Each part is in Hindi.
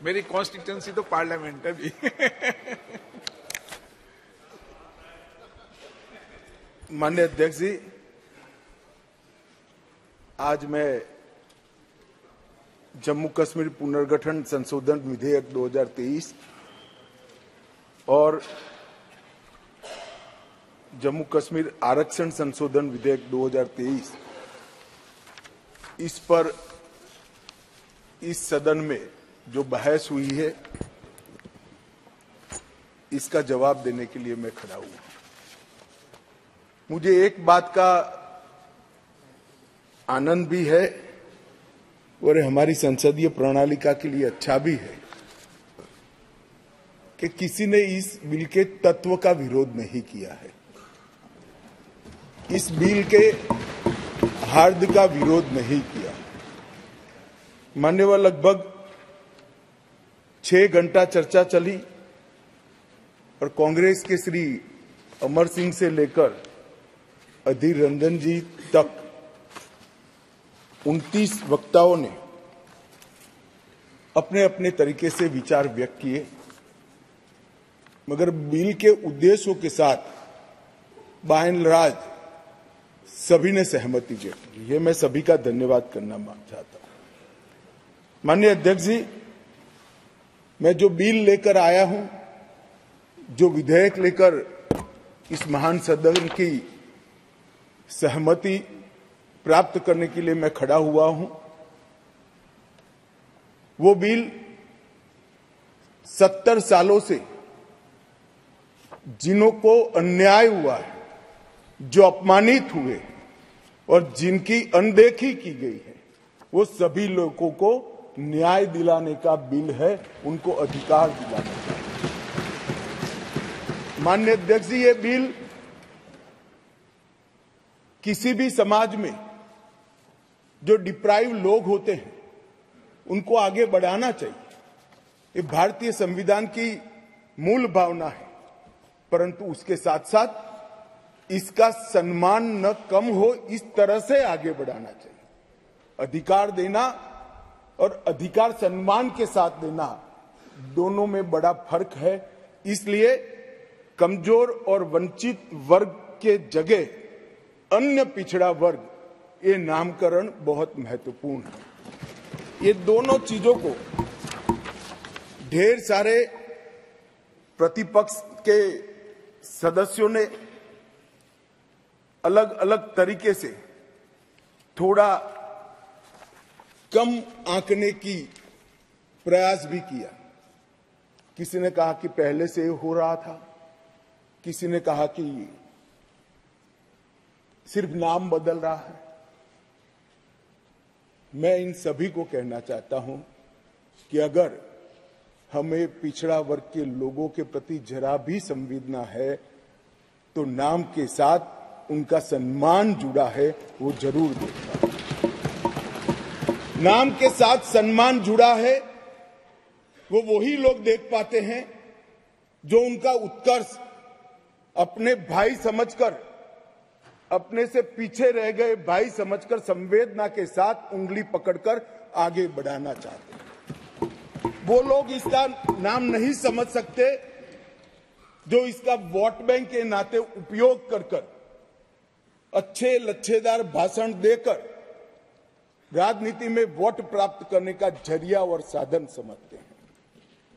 मेरी कॉन्स्टिट्यूंसी तो पार्लियामेंट है भी। माननीय अध्यक्ष जी, आज मैं जम्मू कश्मीर पुनर्गठन संशोधन विधेयक 2023 और जम्मू कश्मीर आरक्षण संशोधन विधेयक 2023 इस पर इस सदन में जो बहस हुई है इसका जवाब देने के लिए मैं खड़ा हूं। मुझे एक बात का आनंद भी है और हमारी संसदीय प्रणालिका के लिए अच्छा भी है कि किसी ने इस बिल के तत्व का विरोध नहीं किया है, इस बिल के हार्द का विरोध नहीं किया। मान्यवर, लगभग 6 घंटा चर्चा चली और कांग्रेस के श्री अमर सिंह से लेकर अधीर रंजन जी तक 29 वक्ताओं ने अपने अपने तरीके से विचार व्यक्त किए, मगर बिल के उद्देश्यों के साथ बाय एंड लार्ज सभी ने सहमति व्यक्त की। ये मैं सभी का धन्यवाद करना चाहता हूं। माननीय अध्यक्ष जी, मैं जो बिल लेकर आया हूं, जो विधेयक लेकर इस महान सदन की सहमति प्राप्त करने के लिए मैं खड़ा हुआ हूं, वो बिल 70 सालों से जिन्हों को अन्याय हुआ है, जो अपमानित हुए और जिनकी अनदेखी की गई है, वो सभी लोगों को न्याय दिलाने का बिल है, उनको अधिकार दिलाने का। माननीय अध्यक्ष जी, ये बिल किसी भी समाज में जो डिप्राइव लोग होते हैं उनको आगे बढ़ाना चाहिए। ये भारतीय संविधान की मूल भावना है, परंतु उसके साथ साथ इसका सम्मान न कम हो, इस तरह से आगे बढ़ाना चाहिए। अधिकार देना और अधिकार सम्मान के साथ देना, दोनों में बड़ा फर्क है। इसलिए कमजोर और वंचित वर्ग के जगह अन्य पिछड़ा वर्ग, ये नामकरण बहुत महत्वपूर्ण है। ये दोनों चीजों को ढेर सारे प्रतिपक्ष के सदस्यों ने अलग अलग तरीके से थोड़ा कम आंकने की प्रयास भी किया। किसी ने कहा कि पहले से हो रहा था, किसी ने कहा कि सिर्फ नाम बदल रहा है। मैं इन सभी को कहना चाहता हूं कि अगर हमें पिछड़ा वर्ग के लोगों के प्रति जरा भी संवेदना है तो नाम के साथ उनका सम्मान जुड़ा है, वो जरूर देखना। नाम के साथ सम्मान जुड़ा है, वो वही लोग देख पाते हैं जो उनका उत्कर्ष अपने भाई समझकर, अपने से पीछे रह गए भाई समझकर संवेदना के साथ उंगली पकड़कर आगे बढ़ाना चाहते हैं। वो लोग इसका नाम नहीं समझ सकते जो इसका वोट बैंक के नाते उपयोग कर अच्छे लच्छेदार भाषण देकर राजनीति में वोट प्राप्त करने का जरिया और साधन समझते हैं।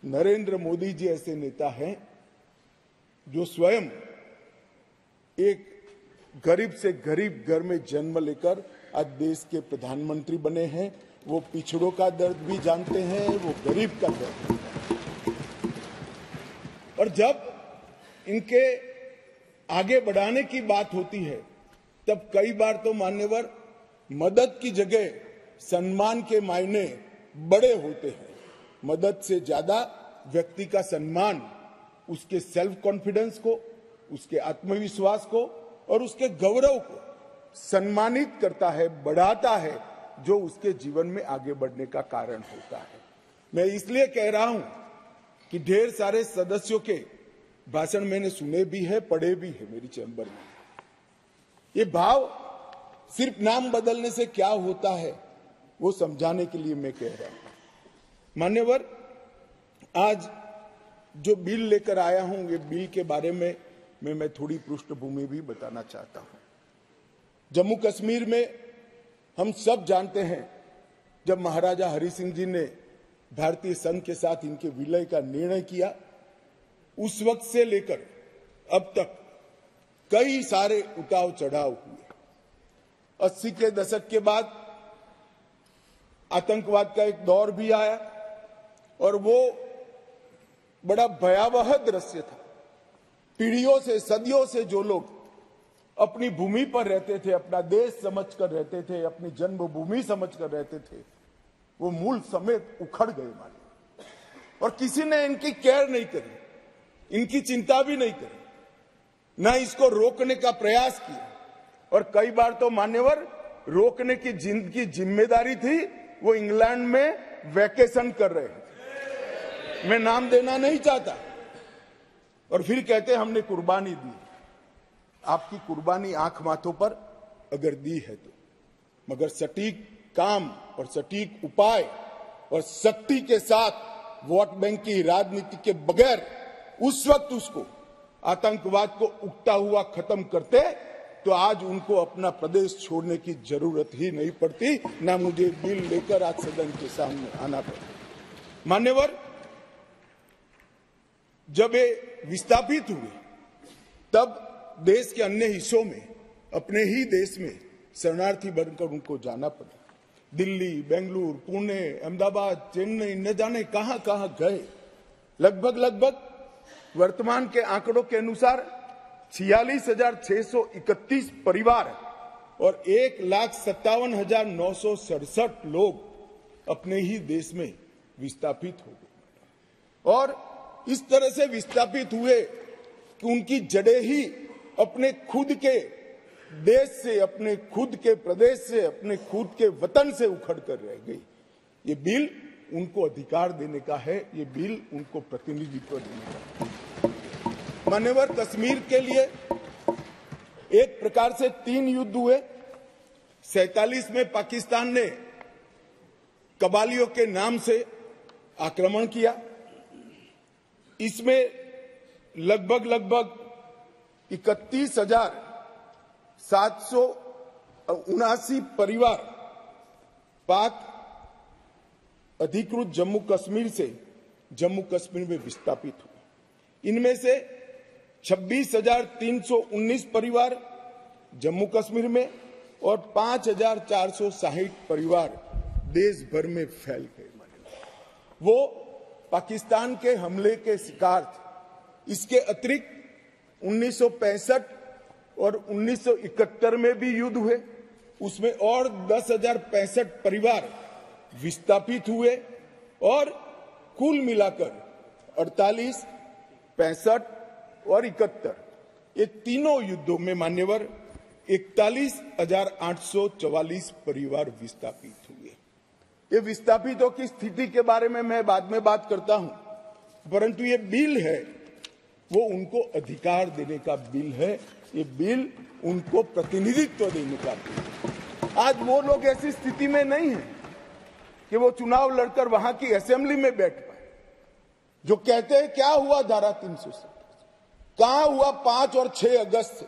नरेंद्र मोदी जी ऐसे नेता हैं जो स्वयं एक गरीब से गरीब घर में जन्म लेकर आज देश के प्रधानमंत्री बने हैं। वो पिछड़ों का दर्द भी जानते हैं, वो गरीब का दर्द भी जानते हैं। और जब इनके आगे बढ़ाने की बात होती है तब कई बार तो मान्यवर मदद की जगह सम्मान के मायने बड़े होते हैं। मदद से ज्यादा व्यक्ति का सम्मान उसके सेल्फ कॉन्फिडेंस को, उसके आत्मविश्वास को और उसके गौरव को सम्मानित करता है, बढ़ाता है, जो उसके जीवन में आगे बढ़ने का कारण होता है। मैं इसलिए कह रहा हूं कि ढेर सारे सदस्यों के भाषण मैंने सुने भी है, पढ़े भी है मेरी चैम्बर में। ये भाव सिर्फ नाम बदलने से क्या होता है वो समझाने के लिए मैं कह रहा हूं। मान्यवर, आज जो बिल लेकर आया हूं, ये बिल के बारे में मैं थोड़ी पृष्ठभूमि भी बताना चाहता हूं। जम्मू कश्मीर में हम सब जानते हैं, जब महाराजा हरि सिंह जी ने भारतीय संघ के साथ इनके विलय का निर्णय किया, उस वक्त से लेकर अब तक कई सारे उतार चढ़ाव हुए। 80 के दशक के बाद आतंकवाद का एक दौर भी आया और वो बड़ा भयावह दृश्य था। पीढ़ियों से, सदियों से जो लोग अपनी भूमि पर रहते थे, अपना देश समझकर रहते थे, अपनी जन्मभूमि समझकर रहते थे, वो मूल समेत उखड़ गए माने। और किसी ने इनकी केयर नहीं करी, इनकी चिंता भी नहीं करी, न इसको रोकने का प्रयास किया। और कई बार तो मान्यवर रोकने की जिनकी जिम्मेदारी थी, वो इंग्लैंड में वैकेशन कर रहे थे। मैं नाम देना नहीं चाहता। और फिर कहते हमने कुर्बानी दी। आपकी कुर्बानी आंख माथों पर अगर दी है तो, मगर सटीक काम और सटीक उपाय और शक्ति के साथ वोट बैंक की राजनीति के बगैर उस वक्त उसको आतंकवाद को उगता हुआ खत्म करते तो आज उनको अपना प्रदेश छोड़ने की जरूरत ही नहीं पड़ती, ना मुझे बिल लेकर आज सदन के सामने आना पड़ता। मान्यवर, जब ये विस्थापित हुए तब देश के अन्य हिस्सों में, अपने ही देश में शरणार्थी बनकर उनको जाना पड़ा। दिल्ली, बेंगलुरु, पुणे, अहमदाबाद, चेन्नई, न जाने कहां कहां गए। लगभग वर्तमान के आंकड़ों के अनुसार 46,631 परिवार और 1,57,967 लोग अपने ही देश में विस्थापित हो गए। और इस तरह से विस्थापित हुए कि उनकी जड़ें ही अपने खुद के देश से, अपने खुद के प्रदेश से, अपने खुद के वतन से उखड़ कर रह गई। ये बिल उनको अधिकार देने का है, ये बिल उनको प्रतिनिधित्व देने का है। मान्यवर, कश्मीर के लिए एक प्रकार से 3 युद्ध हुए। 47 में पाकिस्तान ने कबालियों के नाम से आक्रमण किया। इसमें लगभग 31,779 परिवार पाक अधिकृत जम्मू कश्मीर से जम्मू कश्मीर में विस्थापित हुए। इनमें से 26,319 परिवार जम्मू कश्मीर में और 5,460 परिवार देश भर में फैल गए। वो पाकिस्तान के हमले के शिकार थे। इसके अतिरिक्त 1965 और 1971 में भी युद्ध हुए, उसमें और 10,065 परिवार विस्थापित हुए और कुल मिलाकर 48, 65 और 71 ये तीनों युद्धों में मान्यवर 41,844 परिवार विस्थापित हुए। ये विस्थापितों की स्थिति के बारे में मैं बाद में बात करता हूं, परंतु ये बिल है वो उनको अधिकार देने का बिल है। ये बिल उनको प्रतिनिधित्व देने का बिल है। आज वो लोग ऐसी स्थिति में नहीं है कि वो चुनाव लड़कर वहां की असेंबली में बैठ पाए। जो कहते हैं क्या हुआ धारा 370, कहां हुआ 5 और 6 अगस्त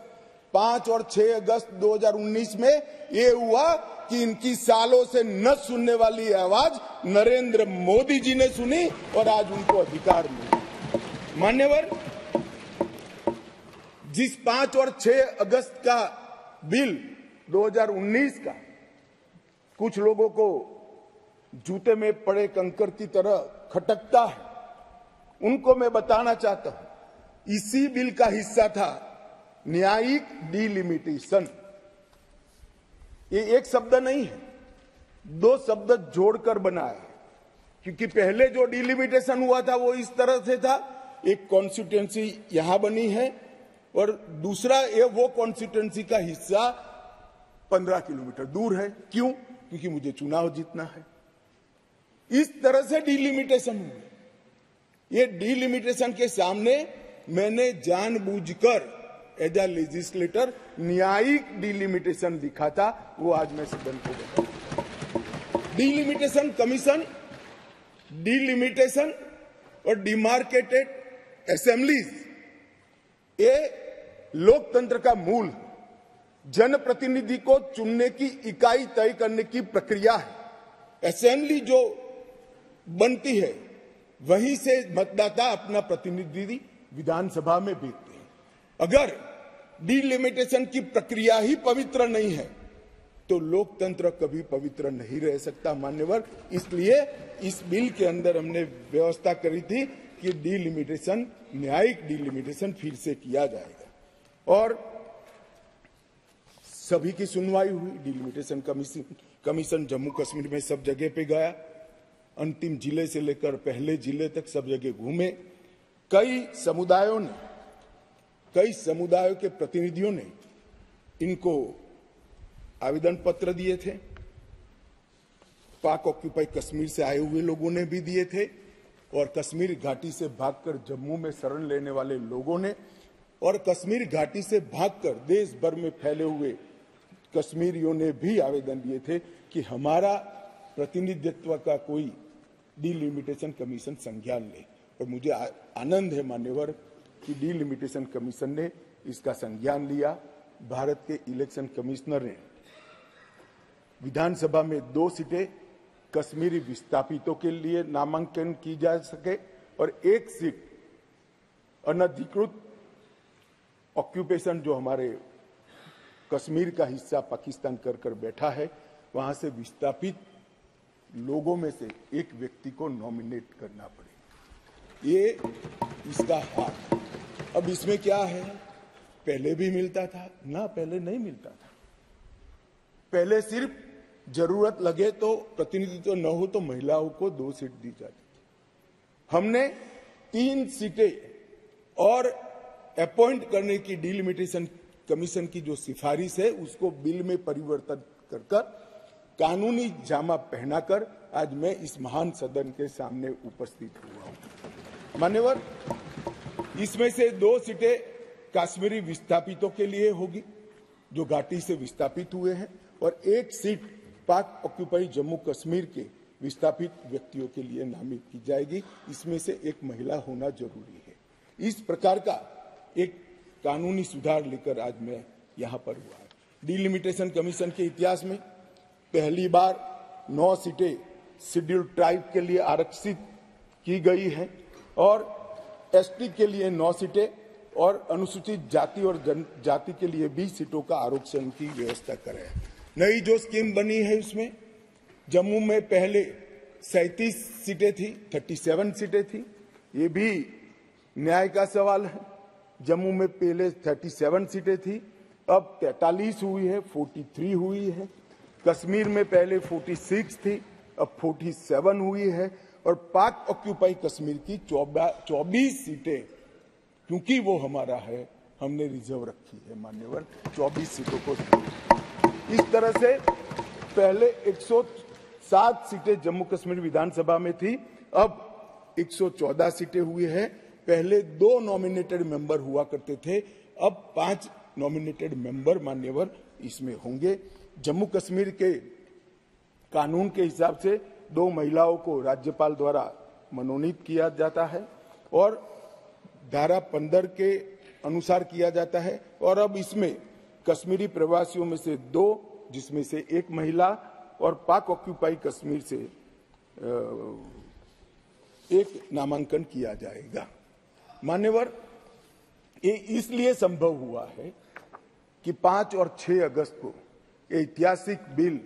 5 और 6 अगस्त 2019 में ये हुआ कि इनकी सालों से न सुनने वाली आवाज नरेंद्र मोदी जी ने सुनी और आज उनको अधिकार मिला। मान्यवर, जिस 5 और 6 अगस्त का बिल 2019 का कुछ लोगों को जूते में पड़े कंकर की तरह खटकता है, उनको मैं बताना चाहता हूं, इसी बिल का हिस्सा था न्यायिक डिलिमिटेशन। ये एक शब्द नहीं है, 2 शब्द जोड़कर बना है। क्योंकि पहले जो डिलिमिटेशन हुआ था वो इस तरह से था, एक कॉन्स्टिट्यूएंसी यहां बनी है और दूसरा ये वो कॉन्स्टिट्यूएंसी का हिस्सा 15 किलोमीटर दूर है। क्यों? क्योंकि मुझे चुनाव जीतना है। इस तरह से डिलिमिटेशन हुआ। ये डिलिमिटेशन के सामने मैंने जानबूझकर एज अ लेजिस्लेटर न्यायिक डिलिमिटेशन लिखा था, वो आज मैं सदन को बताऊं। डिलिमिटेशन कमीशन डिलिमिटेशन और डिमार्केटेड असेंबलीज, ये लोकतंत्र का मूल है। जनप्रतिनिधि को चुनने की इकाई तय करने की प्रक्रिया है। असेंबली जो बनती है वहीं से मतदाता अपना प्रतिनिधि विधानसभा में भेजते हैं। अगर डिलिमिटेशन की प्रक्रिया ही पवित्र नहीं है तो लोकतंत्र कभी पवित्र नहीं रह सकता मान्यवर। इसलिए इस बिल के अंदर हमने व्यवस्था करी थी कि डिलिमिटेशन, न्यायिक डिलिमिटेशन फिर से किया जाएगा और सभी की सुनवाई हुई। डिलिमिटेशन कमीशन जम्मू कश्मीर में सब जगह पे गया, अंतिम जिले से लेकर पहले जिले तक सब जगह घूमे। कई समुदायों के प्रतिनिधियों ने इनको आवेदन पत्र दिए थे। पाक ऑक्यूपाई कश्मीर से आए हुए लोगों ने भी दिए थे और कश्मीर घाटी से भागकर जम्मू में शरण लेने वाले लोगों ने और कश्मीर घाटी से भागकर देश भर में फैले हुए कश्मीरियों ने भी आवेदन दिए थे कि हमारा प्रतिनिधित्व का कोई डिलिमिटेशन कमीशन संज्ञान ले। और मुझे आनंद है मान्यवर कि डिलिमिटेशन कमीशन ने इसका संज्ञान लिया। भारत के इलेक्शन कमिश्नर ने विधानसभा में 2 सीटें कश्मीरी विस्थापितों के लिए नामांकन की जा सके और 1 सीट अनधिकृत ऑक्यूपेशन जो हमारे कश्मीर का हिस्सा पाकिस्तान कर बैठा है, वहां से विस्थापित लोगों में से एक व्यक्ति को नॉमिनेट करना पड़े। ये इसका हाथ। अब इसमें क्या है, पहले भी मिलता था ना, पहले नहीं मिलता था। पहले सिर्फ जरूरत लगे तो प्रतिनिधित्व न हो तो महिलाओं को 2 सीट दी जाती थी। हमने 3 सीटें और अपॉइंट करने की डिलिमिटेशन कमीशन की जो सिफारिश है उसको बिल में परिवर्तन कर कानूनी जामा पहनाकर आज मैं इस महान सदन के सामने उपस्थित हुआ हूं। मान्यवर, इसमें से 2 सीटें कश्मीरी विस्थापितों के लिए होगी जो घाटी से विस्थापित हुए हैं और 1 सीट पाक ऑक्यूपाई जम्मू कश्मीर के विस्थापित व्यक्तियों के लिए नामित की जाएगी। इसमें से एक महिला होना जरूरी है। इस प्रकार का एक कानूनी सुधार लेकर आज मैं यहां पर हुआ है। डिलिमिटेशन कमीशन के इतिहास में पहली बार 9 सीटें शेड्यूल्ड ट्राइब के लिए आरक्षित की गई है और एसटी के लिए 9 सीटें और अनुसूचित जाति और जनजाति के लिए 20 सीटों का आरक्षण की व्यवस्था करे। नई जो स्कीम बनी है उसमें जम्मू में पहले 37 सीटें थी, 37 सीटें थी। ये भी न्याय का सवाल है। जम्मू में पहले 37 सीटें थी, अब 43 हुई है, 43 हुई है। कश्मीर में पहले 46 थी, अब 47 हुई है और पाक ऑक्यूपाई कश्मीर की 24 सीटें, क्योंकि वो हमारा है, हमने रिजर्व रखी है मान्यवर, 24 सीटों को। इस तरह से पहले 107 सीटें जम्मू कश्मीर विधानसभा में थी, अब 114 सीटें हुई है। पहले 2 नॉमिनेटेड मेंबर हुआ करते थे, अब 5 नॉमिनेटेड मेंबर मान्यवर इसमें होंगे। जम्मू कश्मीर के कानून के हिसाब से 2 महिलाओं को राज्यपाल द्वारा मनोनीत किया जाता है और धारा 15 के अनुसार किया जाता है और अब इसमें कश्मीरी प्रवासियों में से 2, जिसमें से 1 महिला और पाक ऑक्यूपाई कश्मीर से 1 नामांकन किया जाएगा। मान्यवर, ये इसलिए संभव हुआ है कि 5 और 6 अगस्त को ये ऐतिहासिक बिल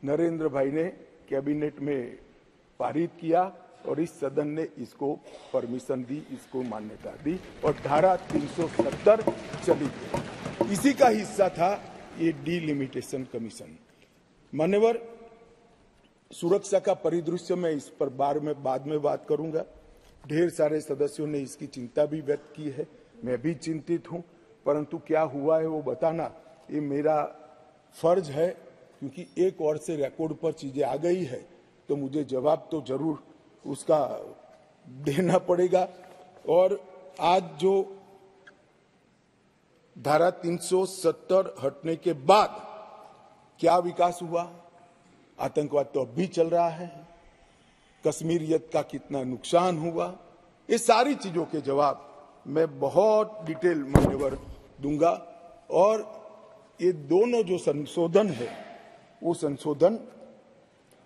नरेंद्र भाई ने कैबिनेट में पारित किया और इस सदन ने इसको परमिशन दी, इसको मान्यता दी और धारा 370 चली गई। इसी का हिस्सा था ये डिलिमिटेशन कमीशन। मान्यवर, सुरक्षा का परिदृश्य में इस पर बाद में बात करूंगा। ढेर सारे सदस्यों ने इसकी चिंता भी व्यक्त की है, मैं भी चिंतित हूं, परंतु क्या हुआ है वो बताना ये मेरा फर्ज है, क्योंकि एक और से रिकॉर्ड पर चीजें आ गई है तो मुझे जवाब तो जरूर उसका देना पड़ेगा। और आज जो धारा 370 हटने के बाद क्या विकास हुआ, आतंकवाद तो अब भी चल रहा है, कश्मीरियत का कितना नुकसान हुआ, ये सारी चीजों के जवाब मैं बहुत डिटेल मान्यवर दूंगा। और ये दोनों जो संशोधन है वो संशोधन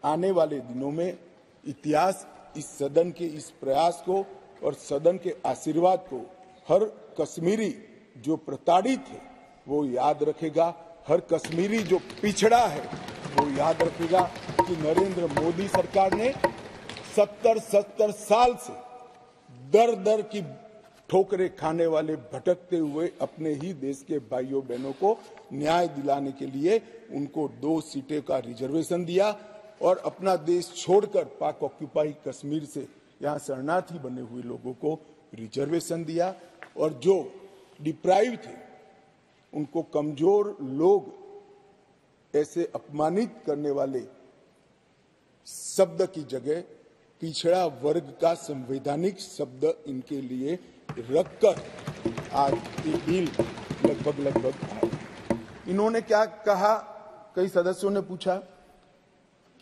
आने वाले दिनों में इतिहास इस सदन के इस प्रयास को और सदन के आशीर्वाद को हर कश्मीरी जो प्रताड़ित है वो याद रखेगा, हर कश्मीरी जो पिछड़ा है वो याद रखेगा कि नरेंद्र मोदी सरकार ने 70 साल से दर दर की ठोकरें खाने वाले भटकते हुए अपने ही देश के भाइयों बहनों को न्याय दिलाने के लिए उनको 2 सीटें का रिजर्वेशन दिया और अपना देश छोड़कर पाक ऑक्यूपाई कश्मीर से यहाँ शरणार्थी बने हुए लोगों को रिजर्वेशन दिया। और जो डिप्राइव थे उनको कमजोर लोग ऐसे अपमानित करने वाले शब्द की जगह पिछड़ा वर्ग का संवैधानिक शब्द इनके लिए रखकर आज ये बिल लगभग आए। इन्होंने क्या कहा, कई सदस्यों ने पूछा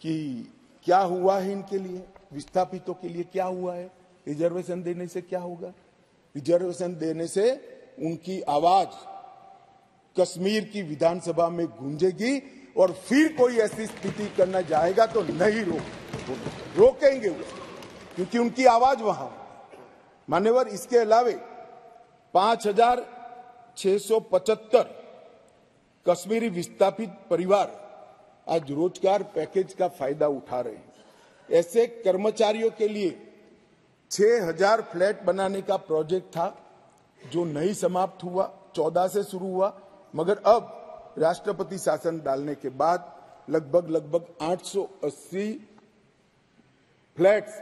कि क्या हुआ है इनके लिए, विस्थापितों के लिए क्या हुआ है, रिजर्वेशन देने से क्या होगा। रिजर्वेशन देने से उनकी आवाज कश्मीर की विधानसभा में गूंजेगी और फिर कोई ऐसी स्थिति करना जाएगा तो नहीं रोकेंगे क्योंकि उनकी आवाज वहां। मान्यवर, इसके अलावे 5,675 कश्मीरी विस्थापित परिवार आज रोजगार पैकेज का फायदा उठा रहे हैं। ऐसे कर्मचारियों के लिए 6,000 फ्लैट बनाने का प्रोजेक्ट था जो नहीं समाप्त हुआ, 14 से शुरू हुआ, मगर अब राष्ट्रपति शासन डालने के बाद लगभग 880 फ्लैट्स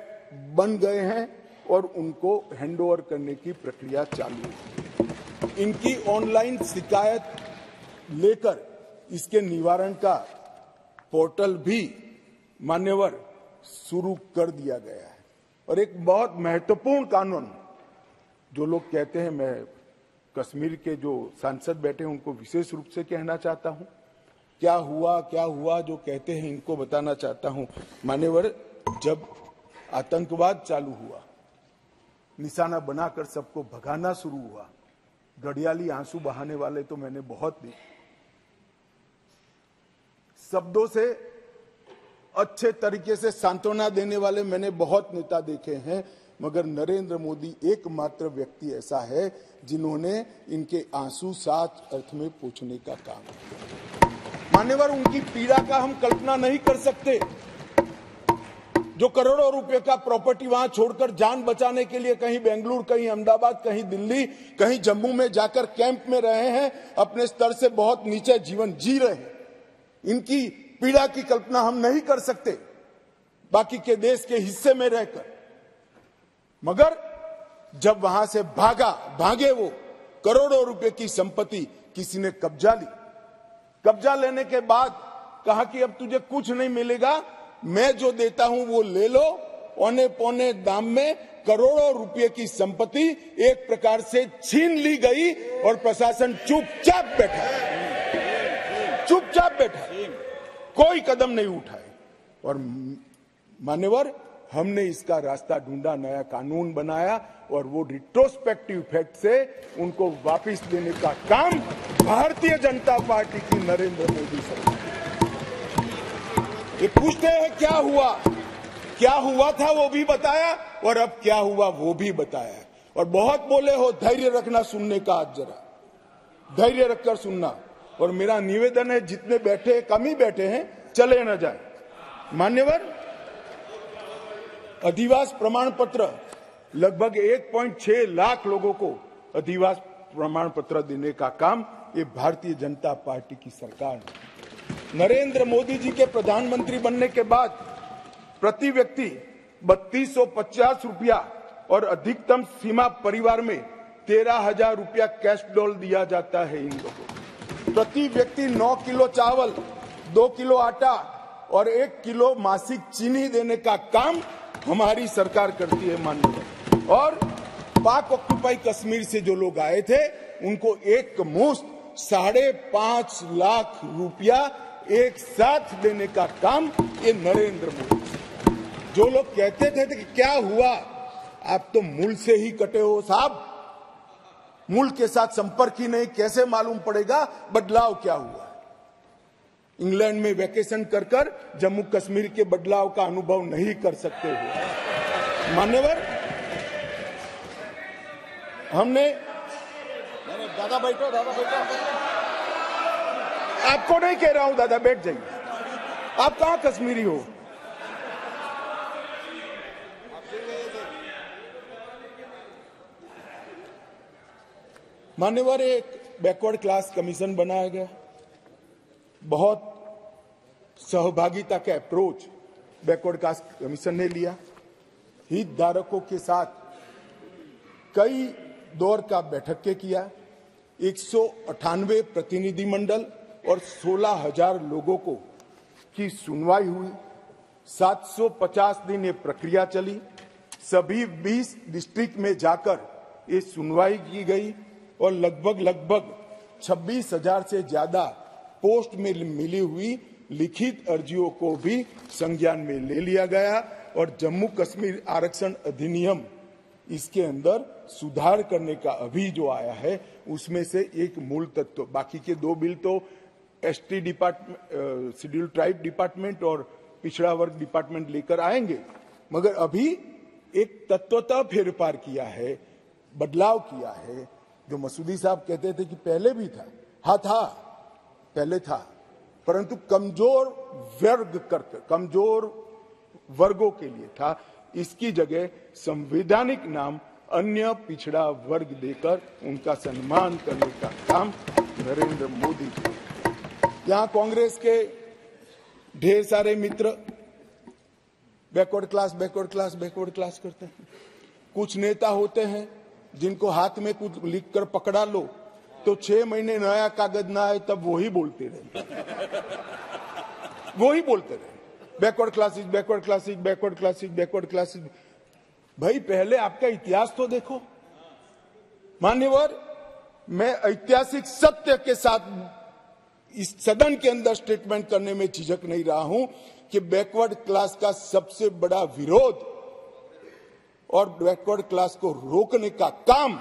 बन गए हैं और उनको हैंडओवर करने की प्रक्रिया चालू है। इनकी ऑनलाइन शिकायत लेकर इसके निवारण का पोर्टल भी मान्यवर शुरू कर दिया गया है। और एक बहुत महत्वपूर्ण कानून, जो लोग कहते हैं, मैं कश्मीर के जो सांसद बैठे हैं उनको विशेष रूप से कहना चाहता हूं, क्या हुआ जो कहते हैं इनको बताना चाहता हूं। मान्यवर, जब आतंकवाद चालू हुआ, निशाना बनाकर सबको भगाना शुरू हुआ, घड़ियाली आंसू बहाने वाले तो मैंने बहुत देखे, शब्दों से अच्छे तरीके से सांत्वना देने वाले मैंने बहुत नेता देखे हैं, मगर नरेंद्र मोदी एकमात्र व्यक्ति ऐसा है जिन्होंने इनके आंसू साथ अर्थ में पोंछने का काम किया। मान्यवर, उनकी पीड़ा का हम कल्पना नहीं कर सकते, जो करोड़ों रुपए का प्रॉपर्टी वहां छोड़कर जान बचाने के लिए कहीं बेंगलुरु, कहीं अहमदाबाद, कहीं दिल्ली, कहीं जम्मू में जाकर कैंप में रहे हैं, अपने स्तर से बहुत नीचे जीवन जी रहे हैं। इनकी पीड़ा की कल्पना हम नहीं कर सकते बाकी के देश के हिस्से में रहकर, मगर जब वहां से भागे वो करोड़ों रुपए की संपत्ति किसी ने कब्जा ली। कब्जा लेने के बाद कहा कि अब तुझे कुछ नहीं मिलेगा, मैं जो देता हूं वो ले लो। औने पौने दाम में करोड़ों रुपए की संपत्ति एक प्रकार से छीन ली गई और प्रशासन चुपचाप बैठा, कोई कदम नहीं उठाए। और मान्यवर, हमने इसका रास्ता ढूंढा, नया कानून बनाया और वो रिट्रोस्पेक्टिव इफेक्ट से उनको वापस देने का काम भारतीय जनता पार्टी की नरेंद्र मोदी सरकार। ये पूछते हैं क्या हुआ था वो भी बताया और अब क्या हुआ वो भी बताया। और बहुत बोले हो, धैर्य रखना, सुनने का आज जरा धैर्य रखकर सुनना। और मेरा निवेदन है, जितने बैठे कम ही बैठे हैं, चले न जाए। मान्यवर, अधिवास प्रमाण पत्र लगभग 1.6 लाख लोगों को अधिवास प्रमाण पत्र देने का काम ये भारतीय जनता पार्टी की सरकार ने। नरेंद्र मोदी जी के प्रधानमंत्री बनने के बाद प्रति व्यक्ति 3250 रुपया और अधिकतम सीमा परिवार में 13,000 रुपया कैश डॉल दिया जाता है इन लोगों को। प्रति व्यक्ति 9 किलो चावल, 2 किलो आटा और 1 किलो मासिक चीनी देने का काम हमारी सरकार करती है माननीय। और पाक ऑक्यूपाई कश्मीर से जो लोग आए थे उनको एक मुश्त 5.5 लाख रुपया एक साथ देने का काम ये नरेंद्र मोदी। जो लोग कहते थे कि क्या हुआ, आप तो मूल से ही कटे हो साहब, मूल के साथ संपर्क ही नहीं, कैसे मालूम पड़ेगा बदलाव क्या हुआ। इंग्लैंड में वैकेशन कर कर जम्मू कश्मीर के बदलाव का अनुभव नहीं कर सकते हो। मान्यवर, हमने दादा बैठो, दादा बैठो। आपको नहीं कह रहा हूं दादा, बैठ जाइए। आप कहां कश्मीरी हो? मान्यवर, एक बैकवर्ड क्लास कमीशन बनाया गया, बहुत सहभागिता का अप्रोच बैकवर्ड क्लास कमीशन ने लिया। हितधारकों के साथ कई दौर का बैठक के किया, 198 प्रतिनिधिमंडल और 16,000 लोगों को की सुनवाई हुई। 750 दिन ये प्रक्रिया चली। सभी 20 डिस्ट्रिक्ट में जाकर ये सुनवाई की गई और लगभग 26,000 से ज्यादा पोस्ट में मिली हुई लिखित अर्जियों को भी संज्ञान में ले लिया गया और जम्मू कश्मीर आरक्षण अधिनियम इसके अंदर सुधार करने का अभी जो आया है उसमें से एक मूल तत्व, बाकी के 2 बिल तो ST department, schedule tribe department और पिछड़ा वर्ग डिपार्टमेंट लेकर आएंगे, मगर अभी एक तत्वतः फेरफार किया है, बदलाव किया है। जो मसूदी साहब कहते थे कि पहले भी था, हाँ था, पहले था, परंतु कमजोर वर्गों के लिए था। इसकी जगह संवैधानिक नाम अन्य पिछड़ा वर्ग देकर उनका सम्मान करने का काम नरेंद्र मोदी जी। यहां कांग्रेस के ढेर सारे मित्र बैकवर्ड क्लास करते हैं। कुछ नेता होते हैं जिनको हाथ में कुछ लिखकर पकड़ा लो तो 6 महीने नया कागज ना आए तब वही बोलते रहे बैकवर्ड क्लासेस। भाई पहले आपका इतिहास तो देखो। मान्यवर, मैं ऐतिहासिक सत्य के साथ इस सदन के अंदर स्टेटमेंट करने में झिझक नहीं रहा हूं कि बैकवर्ड क्लास का सबसे बड़ा विरोध और बैकवर्ड क्लास को रोकने का काम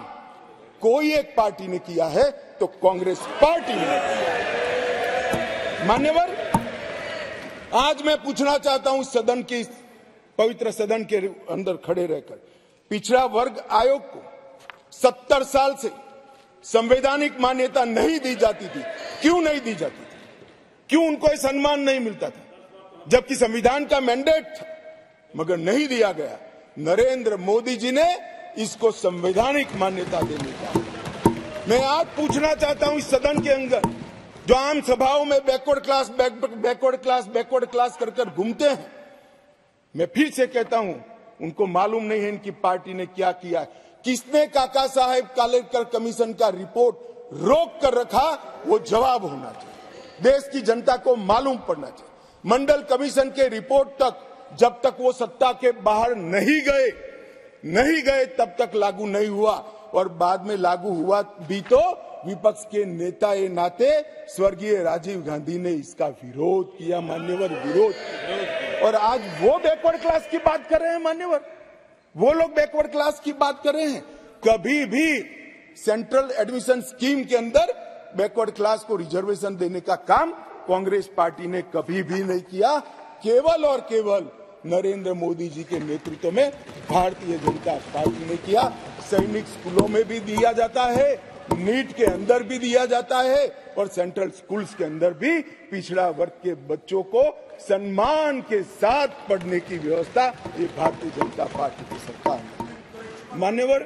कोई एक पार्टी ने किया है तो कांग्रेस पार्टी ने किया है। मान्यवर, आज मैं पूछना चाहता हूं सदन की, पवित्र सदन के अंदर खड़े रहकर, पिछड़ा वर्ग आयोग को 70 साल से संवैधानिक मान्यता नहीं दी जाती थी। क्यों नहीं दी जाती थी? क्यों उनको सम्मान नहीं मिलता था? जबकि संविधान का मैंडेट था, मगर नहीं दिया गया। नरेंद्र मोदी जी ने इसको संवैधानिक मान्यता देने का। मैं आज पूछना चाहता हूं इस सदन के अंदर जो आम सभाओं में बैकवर्ड क्लास कर घूमते हैं, मैं फिर से कहता हूं, उनको मालूम नहीं है इनकी पार्टी ने क्या किया। किसने काका साहेब कालेकर कमीशन का रिपोर्ट रोक कर रखा, वो जवाब होना चाहिए। देश की जनता को मालूम पड़ना चाहिए। मंडल कमीशन के रिपोर्ट तक जब तक वो सत्ता के बाहर नहीं गए तब तक लागू नहीं हुआ, और बाद में लागू हुआ भी तो विपक्ष के नेता ए नाते स्वर्गीय राजीव गांधी ने इसका विरोध किया। मान्यवर, विरोध। और आज वो बैकवर्ड क्लास की बात कर रहे हैं। मान्यवर, वो लोग बैकवर्ड क्लास की बात कर रहे हैं। कभी भी सेंट्रल एडमिशन स्कीम के अंदर बैकवर्ड क्लास को रिजर्वेशन देने का काम कांग्रेस पार्टी ने कभी भी नहीं किया। केवल और केवल नरेंद्र मोदी जी के नेतृत्व में भारतीय जनता पार्टी ने किया। सैनिक स्कूलों में भी दिया जाता है, नीट के अंदर भी दिया जाता है, और सेंट्रल स्कूल्स के अंदर भी पिछड़ा वर्ग के बच्चों को सम्मान के साथ पढ़ने की व्यवस्था ये भारतीय जनता पार्टी की सरकार ने। मान्यवर,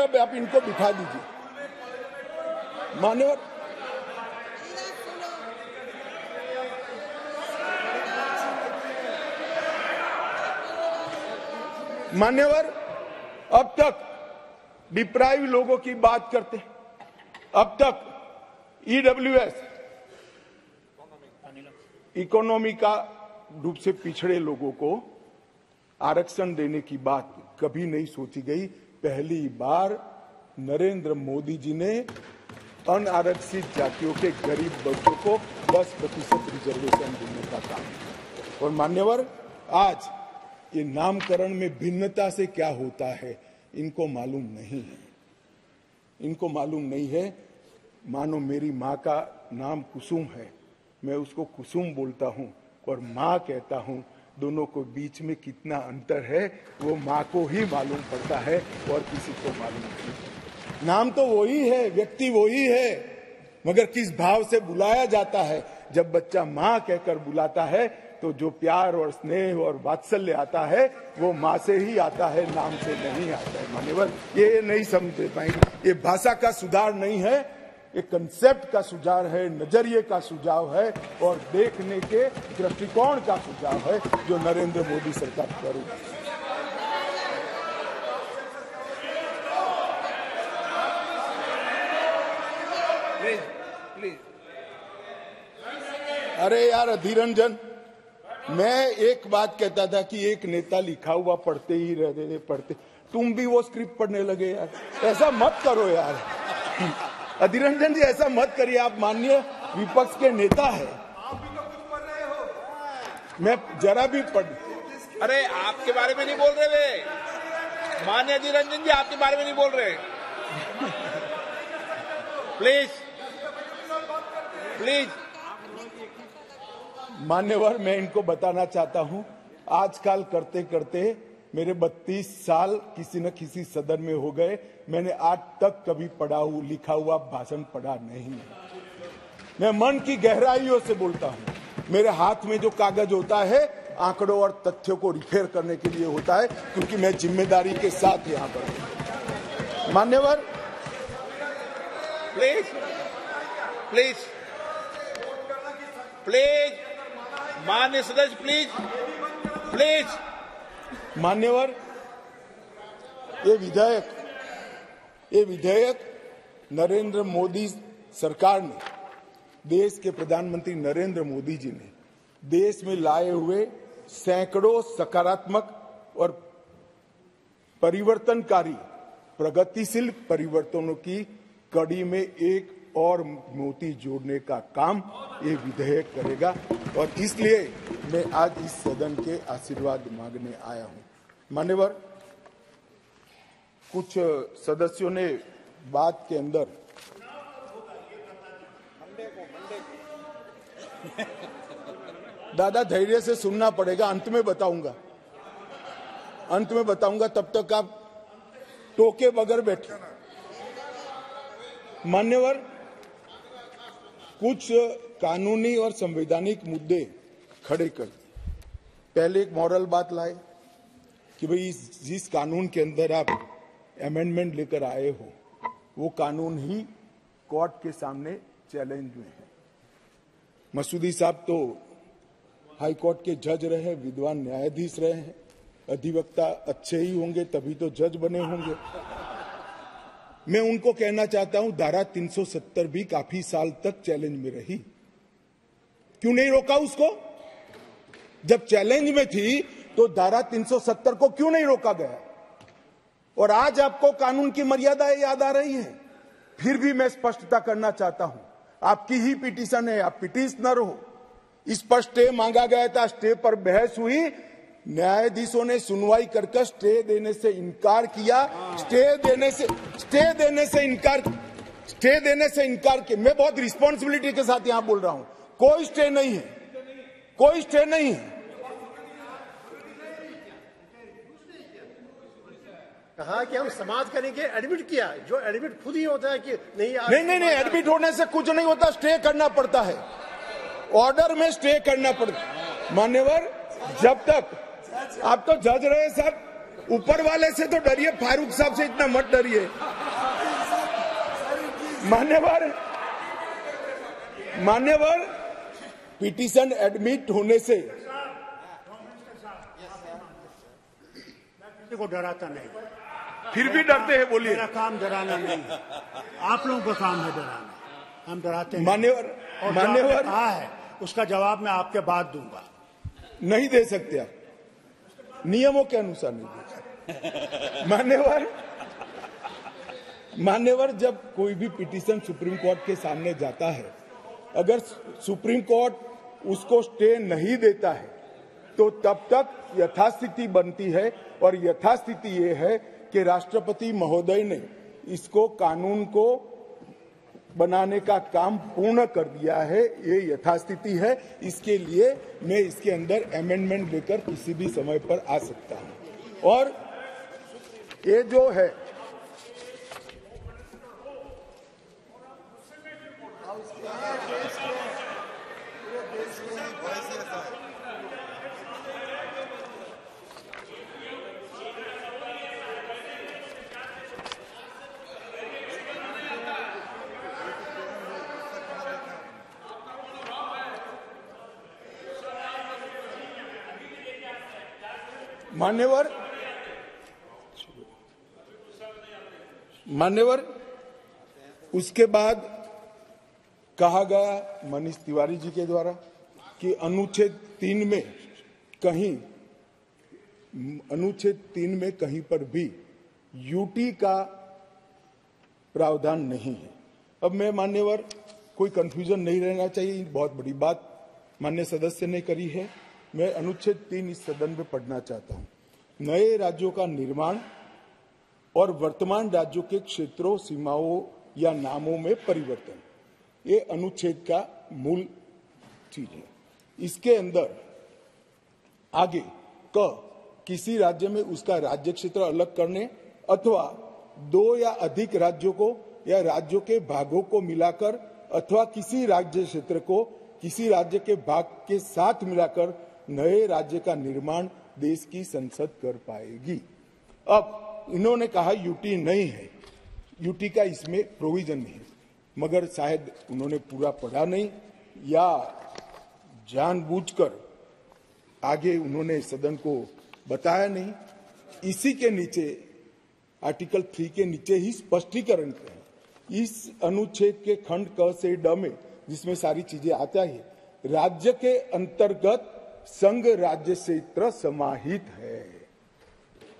अब आप इनको बिठा दीजिए। मान्यवर, अब तक डिप्राइव लोगों की बात करते हैं। अब तक ईडब्ल्यूएस, इकोनॉमी का रूप से पिछड़े लोगों को आरक्षण देने की बात कभी नहीं सोची गई। पहली बार नरेंद्र मोदी जी ने अनारक्षित जातियों के गरीब बच्चों को 10% रिजर्वेशन देने का काम। और मान्यवर, आज ये नामकरण में भिन्नता से क्या होता है इनको मालूम नहीं है। इनको मालूम नहीं है। मानो मेरी माँ का नाम कुसुम है, मैं उसको कुसुम बोलता हूँ और माँ कहता हूँ, दोनों को बीच में कितना अंतर है वो माँ को ही मालूम पड़ता है और किसी को मालूम नहीं। नाम तो वही है, व्यक्ति वही है, मगर किस भाव से बुलाया जाता है। जब बच्चा माँ कहकर बुलाता है तो जो प्यार और स्नेह और वात्सल्य आता है वो माँ से ही आता है, नाम से नहीं आता है। मान्यवर ये नहीं समझ पाएंगे। ये भाषा का सुधार नहीं है, ये कंसेप्ट का सुझाव है, नजरिए का सुझाव है और देखने के दृष्टिकोण का सुझाव है जो नरेंद्र मोदी सरकार कर रही है। प्लीज। अरे यार अधीर रंजन, मैं एक बात कहता था कि एक नेता लिखा हुआ पढ़ते ही रहते पढ़ते, तुम भी वो स्क्रिप्ट पढ़ने लगे यार। ऐसा मत करो यार। अधीर रंजन जी ऐसा मत करिए, आप माननीय विपक्ष के नेता है। मैं जरा भी पढ़, अरे आपके बारे में नहीं बोल रहे वे, माननीय अधीर रंजन जी आपके बारे में नहीं बोल रहे। Please please. मान्यवर मैं इनको बताना चाहता हूं, आजकल करते करते मेरे 32 साल किसी न किसी सदन में हो गए, मैंने आज तक कभी लिखा हुआ भाषण पढ़ा नहीं है। मैं मन की गहराइयों से बोलता हूं। मेरे हाथ में जो कागज होता है आंकड़ों और तथ्यों को रिपेयर करने के लिए होता है, क्योंकि मैं जिम्मेदारी के साथ यहां पर हूं। मान्यवर प्लीज प्लीज प्लीज, माननीय सदस्य प्लीज प्लीज। मान्यवर ये विधेयक नरेंद्र मोदी सरकार ने, देश के प्रधानमंत्री नरेंद्र मोदी जी ने देश में लाए हुए सैकड़ों सकारात्मक और परिवर्तनकारी प्रगतिशील परिवर्तनों की कड़ी में एक और मोती जोड़ने का काम ये विधेयक करेगा और इसलिए मैं आज इस सदन के आशीर्वाद मांगने आया हूं। मान्यवर, कुछ सदस्यों ने बात के अंदर दादा धैर्य से सुनना पड़ेगा, अंत में बताऊंगा, तब तक आप टोके बगैर बैठे। मान्यवर, कुछ कानूनी और संवैधानिक मुद्दे खड़े कर, पहले एक मॉरल बात लाए कि भाई जिस कानून के अंदर आप अमेंडमेंट लेकर आए हो वो कानून ही कोर्ट के सामने चैलेंज में है। मसूदी साहब तो हाई कोर्ट के जज रहे, विद्वान न्यायाधीश रहे हैं, अधिवक्ता अच्छे ही होंगे तभी तो जज बने होंगे। मैं उनको कहना चाहता हूं, धारा 370 भी काफी साल तक चैलेंज में रही, क्यों नहीं रोका उसको? जब चैलेंज में थी तो धारा 370 को क्यों नहीं रोका गया? और आज आपको कानून की मर्यादाएं याद आ रही हैं। फिर भी मैं स्पष्टता करना चाहता हूं, आपकी ही पिटीशन है, आप पिटीशनर हो। इस पर स्टे मांगा गया था, स्टे पर बहस हुई, न्यायाधीशों ने सुनवाई कर स्टे देने से इनकार किया। स्टे देने से इनकार किया। मैं बहुत रिस्पॉन्सिबिलिटी के साथ यहां बोल रहा हूं, कोई स्टे नहीं है। कहा कि हम समाज करेंगे, एडमिट किया, जो एडमिट खुद ही होता है कि नहीं, एडमिट होने से कुछ नहीं होता, स्टे करना पड़ता है, ऑर्डर में स्टे करना पड़ता है। मान्यवर, जब तक आप तो जज रहे साहब, ऊपर वाले से तो डरिए, फारूक साहब से इतना मत डरिए। मान्यवर, पिटीशन एडमिट होने से को डराता नहीं, फिर भी डरते हैं, बोलिए। मेरा काम डराना नहीं है, आप लोगों का काम है डराना, हम डराते हैं। मान्यवर कहा है उसका जवाब मैं आपके बाद दूंगा। नहीं दे सकते आप, नियमों के अनुसार नहीं दे सकते। मान्यवर, जब कोई भी पिटीशन सुप्रीम कोर्ट के सामने जाता है, अगर सुप्रीम कोर्ट उसको स्टे नहीं देता है तो तब तक यथास्थिति बनती है, और यथास्थिति ये है कि राष्ट्रपति महोदय ने इसको कानून को बनाने का काम पूर्ण कर दिया है। ये यथास्थिति है। इसके लिए मैं इसके अंदर अमेंडमेंट देकर किसी भी समय पर आ सकता हूं। और ये जो है मान्यवर, उसके बाद कहा गया मनीष तिवारी जी के द्वारा कि अनुच्छेद 3 में कहीं पर भी यूटी का प्रावधान नहीं है। अब मैं मान्यवर, कोई कंफ्यूजन नहीं रहना चाहिए, बहुत बड़ी बात माननीय सदस्य ने करी है। मैं अनुच्छेद 3 इस सदन में पढ़ना चाहता हूं। नए राज्यों का निर्माण और वर्तमान राज्यों के क्षेत्रों, सीमाओं या नामों में परिवर्तन, ये अनुच्छेद का मूल चीज है। इसके अंदर आगे किसी राज्य में उसका राज्य क्षेत्र अलग करने अथवा 2 या अधिक राज्यों को या राज्यों के भागों को मिलाकर अथवा किसी राज्य क्षेत्र को किसी राज्य के भाग के साथ मिलाकर नए राज्य का निर्माण देश की संसद कर पाएगी। अब इन्होंने कहा यूटी नहीं है, यूटी का इसमें प्रोविजन नहीं, मगर शायद उन्होंने पूरा पढ़ा नहीं या जानबूझकर आगे उन्होंने सदन को बताया नहीं। इसी के नीचे आर्टिकल 3 के नीचे ही स्पष्टीकरण है। इस अनुच्छेद के खंड क से ड में, जिसमें सारी चीजें आता है, राज्य के अंतर्गत संघ राज्य क्षेत्र समाहित है।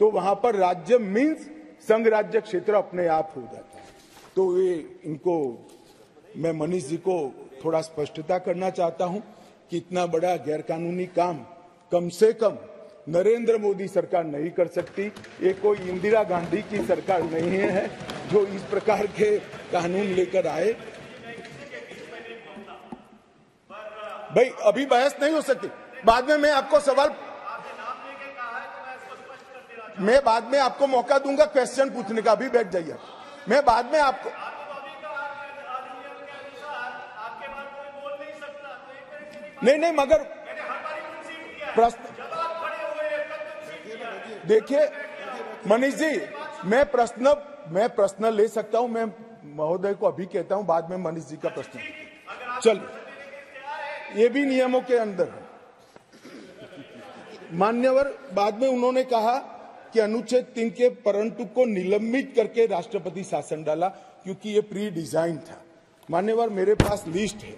तो वहां पर राज्य मीन्स संघ राज्य क्षेत्र अपने आप हो जाता है। तो ये इनको मैं मनीष जी को थोड़ा स्पष्टता करना चाहता हूं कि इतना बड़ा गैरकानूनी काम कम से कम नरेंद्र मोदी सरकार नहीं कर सकती। ये कोई इंदिरा गांधी की सरकार नहीं है जो इस प्रकार के कानून लेकर आए। भाई अभी बहस नहीं हो सकती, बाद में मैं आपको सवाल, मैं बाद में आपको मौका दूंगा क्वेश्चन पूछने का। अभी बैठ जाइए, मैं बाद में आपको नहीं मगर प्रश्न देखिए मनीष जी, मैं प्रश्न ले सकता हूं। मैं महोदय को अभी कहता हूं, बाद में मनीष जी का प्रश्न। चल, ये भी नियमों के अंदर है। मान्यवर, बाद में उन्होंने कहा कि अनुच्छेद 3 के परंतु को निलंबित करके राष्ट्रपति शासन डाला, क्योंकि ये प्री डिजाइन था। मान्यवर, मेरे पास लिस्ट है।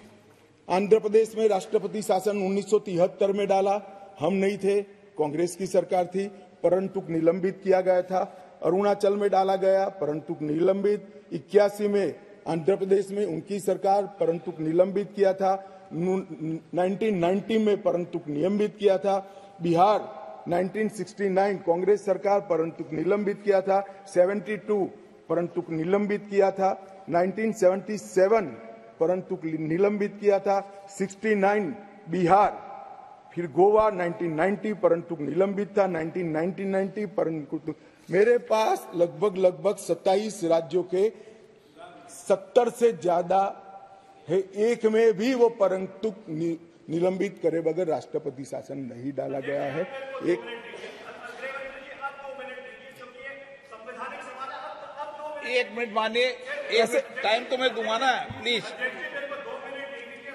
आंध्र प्रदेश में राष्ट्रपति शासन 1973 में डाला, हम नहीं थे, कांग्रेस की सरकार थी, परंतु निलंबित किया गया था। अरुणाचल में डाला गया, परंतु निलंबित। 81 में आंध्र प्रदेश में उनकी सरकार, परंतु निलंबित किया था। 1990 में परंतु निलंबित किया था। बिहार 1969 कांग्रेस सरकार, परंतु निलंबित किया था। 72 परंतु निलंबित किया था। 1977 परंतु निलंबित किया था। 69 बिहार, फिर गोवा 1990 परंतु निलंबित था। 1990 परंतु मेरे पास लगभग 27 राज्यों के 70 से ज्यादा है। एक में भी वो परंतु निलंबित करे बगैर राष्ट्रपति शासन नहीं डाला गया है। एक मिनट मानिए, ऐसे टाइम तो मैं दूंगा ना, प्लीज।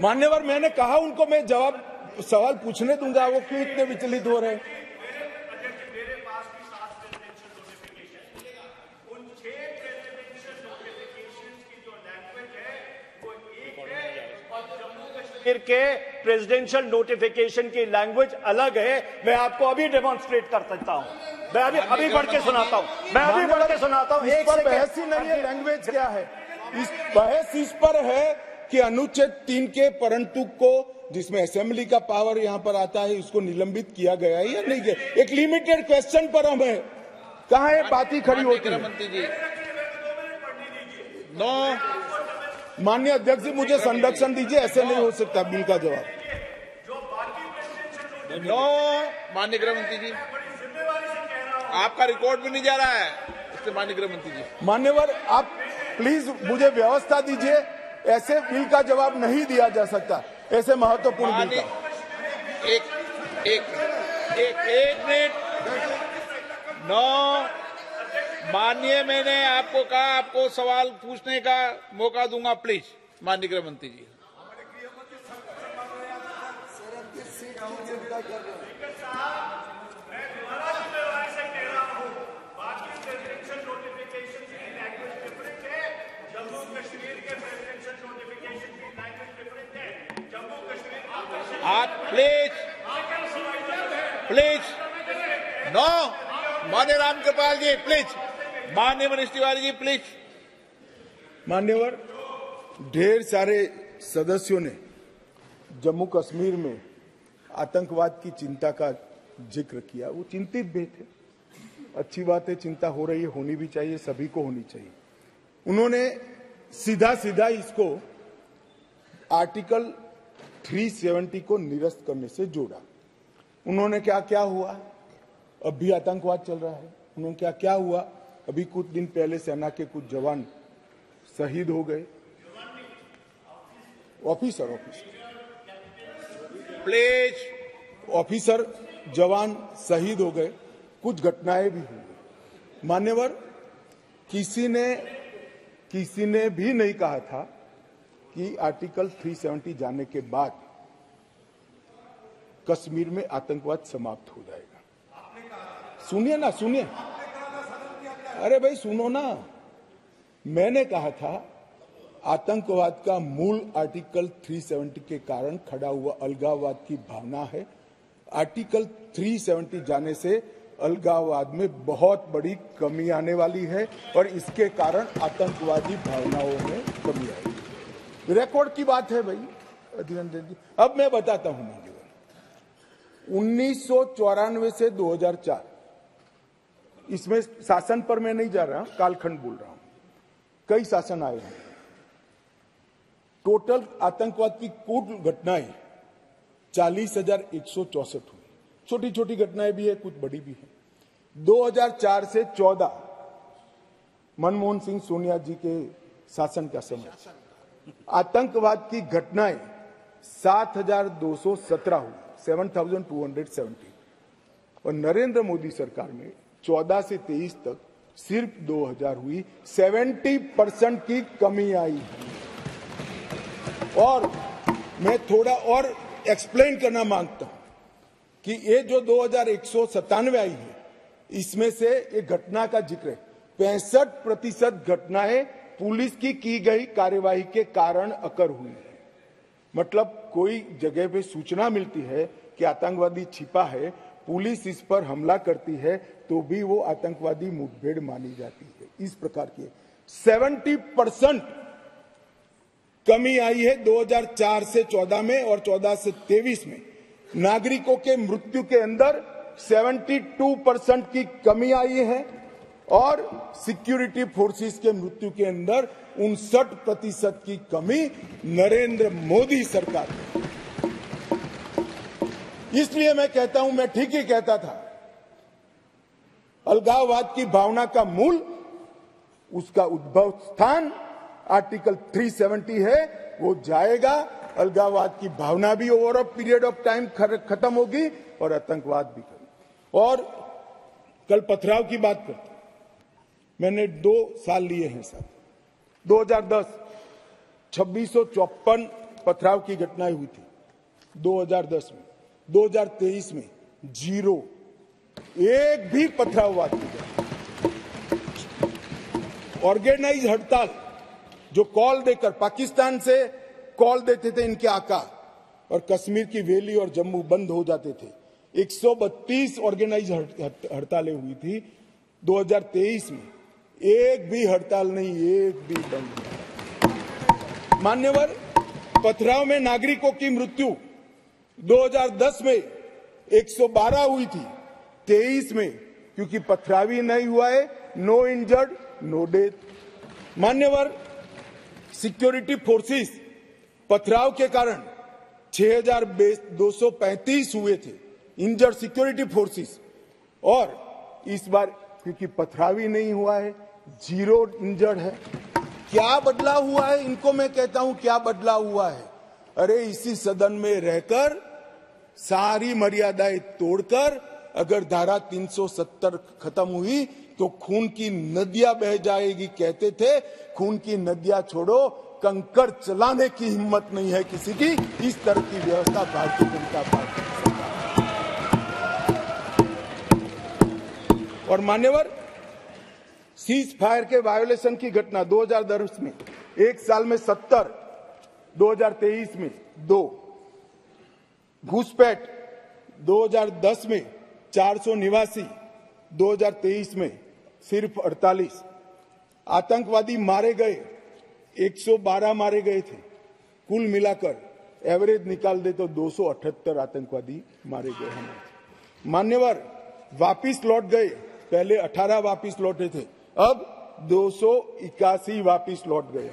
मान्यवर, मैंने कहा उनको मैं जवाब सवाल पूछने दूंगा, वो क्यों इतने विचलित हो रहे हैं? के प्रेसिडेंशियल नोटिफिकेशन की लैंग्वेज अलग है। मैं आपको अभी डेमोन्स्ट्रेट कर सकता हूं। मैं अभी बढ़ के सुनाता हूं। मैं अभी बढ़ के सुनाता हूं। इस पर बहस ही नहीं है, लैंग्वेज क्या है? इस बहस इस पर है कि अनुच्छेद 3 के परंतु को जिसमें असेंबली का पावर यहां पर आता है, उसको निलंबित किया गया है या नहीं किया? एक लिमिटेड क्वेश्चन पर हम है, कहां ये बात ही खड़ी होती है? मंत्री जी, नो। माननीय अध्यक्ष जी, मुझे संरक्षण दीजिए, ऐसे नहीं हो सकता बिल का जवाब। नो माननीय गृह मंत्री जी, आपका रिकॉर्ड भी नहीं जा रहा है इससे। माननीय गृह मंत्री जी, मान्यवर, आप प्लीज मुझे व्यवस्था दीजिए, ऐसे बिल का जवाब नहीं दिया जा सकता, ऐसे महत्वपूर्ण बिल का। एक मिनट। नो माननीय, मैंने आपको कहा आपको सवाल पूछने का मौका दूंगा, प्लीज। माननीय गृह मंत्री जी, आप प्लीज नो। माननीय रामकृपाल जी प्लीज, माननीय मनीष तिवारी जी प्लीज। मान्यवर, ढेर सारे सदस्यों ने जम्मू कश्मीर में आतंकवाद की चिंता का जिक्र किया। वो चिंतित भी थे, अच्छी बात है, चिंता हो रही है, होनी भी चाहिए, सभी को होनी चाहिए। उन्होंने सीधा सीधा इसको आर्टिकल 370 को निरस्त करने से जोड़ा। उन्होंने क्या क्या हुआ, अब भी आतंकवाद चल रहा है। उन्होंने क्या क्या हुआ, अभी कुछ दिन पहले सेना के कुछ जवान शहीद हो गए। ऑफिसर प्लीज ऑफिसर जवान शहीद हो गए, कुछ घटनाएं भी हुई। मान्यवर, किसी ने भी नहीं कहा था कि आर्टिकल 370 जाने के बाद कश्मीर में आतंकवाद समाप्त हो जाएगा। सुनिए ना, सुनिए, अरे भाई सुनो ना। मैंने कहा था आतंकवाद का मूल आर्टिकल 370 के कारण खड़ा हुआ अलगाववाद की भावना है। आर्टिकल 370 जाने से अलगाववाद में बहुत बड़ी कमी आने वाली है और इसके कारण आतंकवादी भावनाओं में कमी आएगी। रिकॉर्ड की बात है भाई अधीररंजन जी। अब मैं बताता हूं, 1994 से 2004, इसमें शासन पर मैं नहीं जा रहा, कालखंड बोल रहा हूं, कई शासन आए हैं। टोटल आतंकवाद की कुल घटनाएं 40,164 हुई। छोटी छोटी घटनाएं भी है, कुछ बड़ी भी है। 2004 से 14 मनमोहन सिंह सोनिया जी के शासन का समय, आतंकवाद की घटनाएं 7,217 हुई, 7,270। और नरेंद्र मोदी सरकार में 14 से 23 तक सिर्फ 2,000 हुई, 70% की कमी आई है। और मैं थोड़ा और एक्सप्लेन करना मांगता हूं कि ये जो 2,197 आई है, इसमें से एक घटना का जिक्र है। 65% घटनाएं पुलिस की गई कार्यवाही के कारण अकर हुई है। मतलब कोई जगह पे सूचना मिलती है कि आतंकवादी छिपा है, पुलिस इस पर हमला करती है तो भी वो आतंकवादी मुठभेड़ मानी जाती है। इस प्रकार की 70% कमी आई है 2004 से 14 में, और 14 से 23 में नागरिकों के मृत्यु के अंदर 72% की कमी आई है, और सिक्योरिटी फोर्सेस के मृत्यु के अंदर 59% की कमी नरेंद्र मोदी सरकार में। इसलिए मैं कहता हूं, मैं ठीक ही कहता था, अलगाववाद की भावना का मूल, उसका उद्भव स्थान आर्टिकल 370 है, वो जाएगा। अलगाववाद की भावना भी over a period of time खत्म होगी और आतंकवाद भी खत्म। और कल पथराव की बात करते, मैंने 2 साल लिए हैं साहब। 2010 2654 पथराव की घटनाएं हुई थी 2010 में। 2023 में 0, एक भी पथराववाद नहीं। ऑर्गेनाइज हड़ताल जो कॉल देकर, पाकिस्तान से कॉल देते थे इनके आका, और कश्मीर की वैली और जम्मू बंद हो जाते थे। 132 ऑर्गेनाइज हड़तालें हुई थी 2023 में, एक भी हड़ताल नहीं, एक भी बंद नहीं। मान्यवर, पथराव में नागरिकों की मृत्यु 2010 में 112 हुई थी, 23 में क्योंकि पथरावी नहीं हुआ है, नो इंजर्ड नो डेथ। मान्यवर, सिक्योरिटी फोर्सेस पथराव के कारण 6,235 हुए थे इंजर्ड सिक्योरिटी फोर्सेस, और इस बार क्योंकि पथरावी नहीं हुआ है, 0 इंजर्ड है। क्या बदला हुआ है? इनको मैं कहता हूं क्या बदला हुआ है। अरे इसी सदन में रहकर सारी मर्यादाएं तोड़कर अगर धारा 370 खत्म हुई तो खून की नदियां बह जाएगी कहते थे। खून की नदियां छोड़ो, कंकड़ चलाने की हिम्मत नहीं है किसी की। इस तरह की व्यवस्था भारतीय जनता पार्टी की सरकार। और मान्यवर, सीज फायर के वायोलेशन की घटना 2010 में एक साल में 70, 2023 में 2, घुसपैठ 2010 में 489, 2023 में सिर्फ 48, आतंकवादी मारे गए 112 मारे गए थे, कुल मिलाकर एवरेज निकाल दे तो 278 आतंकवादी मारे गए हमारे। मान्यवर, वापिस लौट गए, पहले 18 वापिस लौटे थे, अब 281 वापिस लौट गए।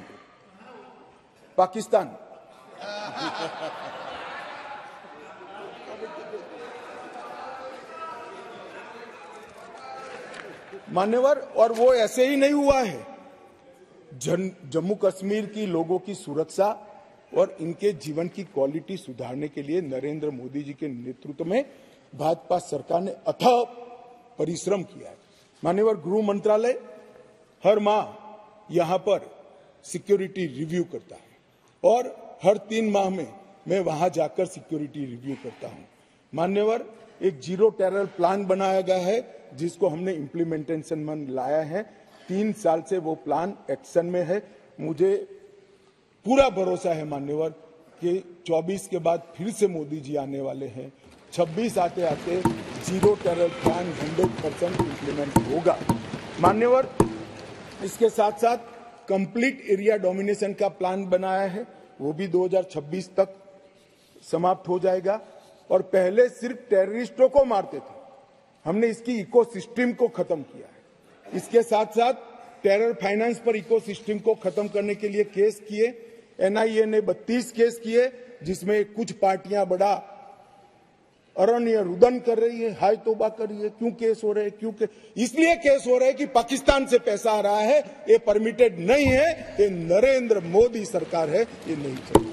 पाकिस्तान मान्यवर, और वो ऐसे ही नहीं हुआ है। जम्मू कश्मीर की लोगों की सुरक्षा और इनके जीवन की क्वालिटी सुधारने के लिए नरेंद्र मोदी जी के नेतृत्व में भाजपा सरकार ने अथक परिश्रम किया है। मान्यवर, गृह मंत्रालय हर माह यहां पर सिक्योरिटी रिव्यू करता है और हर 3 माह में मैं वहां जाकर सिक्योरिटी रिव्यू करता हूं। मान्यवर, एक 0 टेरर प्लान बनाया गया है जिसको हमने इम्प्लीमेंटेशन में लाया है। 3 साल से वो प्लान एक्शन में है। मुझे पूरा भरोसा है मान्यवर कि 24 के बाद फिर से मोदी जी आने वाले हैं। 26 आते आते 0 टेरर प्लान 100% इम्प्लीमेंट होगा। मान्यवर, इसके साथ साथ कंप्लीट एरिया डोमिनेशन का प्लान बनाया है, वो भी 2026 तक समाप्त हो जाएगा। और पहले सिर्फ टेररिस्टों को मारते थे, हमने इसकी इकोसिस्टम को खत्म किया है। इसके साथ साथ टेरर फाइनेंस पर इकोसिस्टम को खत्म करने के लिए केस किए। एनआईए ने 32 केस किए, जिसमें कुछ पार्टियां बड़ा अरण्य रुदन कर रही है, हाय तौबा कर रही है। क्यों केस हो रहे हैं? क्यों इसलिए केस हो रहे हैं कि पाकिस्तान से पैसा आ रहा है, ये परमिटेड नहीं है, ये नरेंद्र मोदी सरकार है, ये नहीं चाहिए।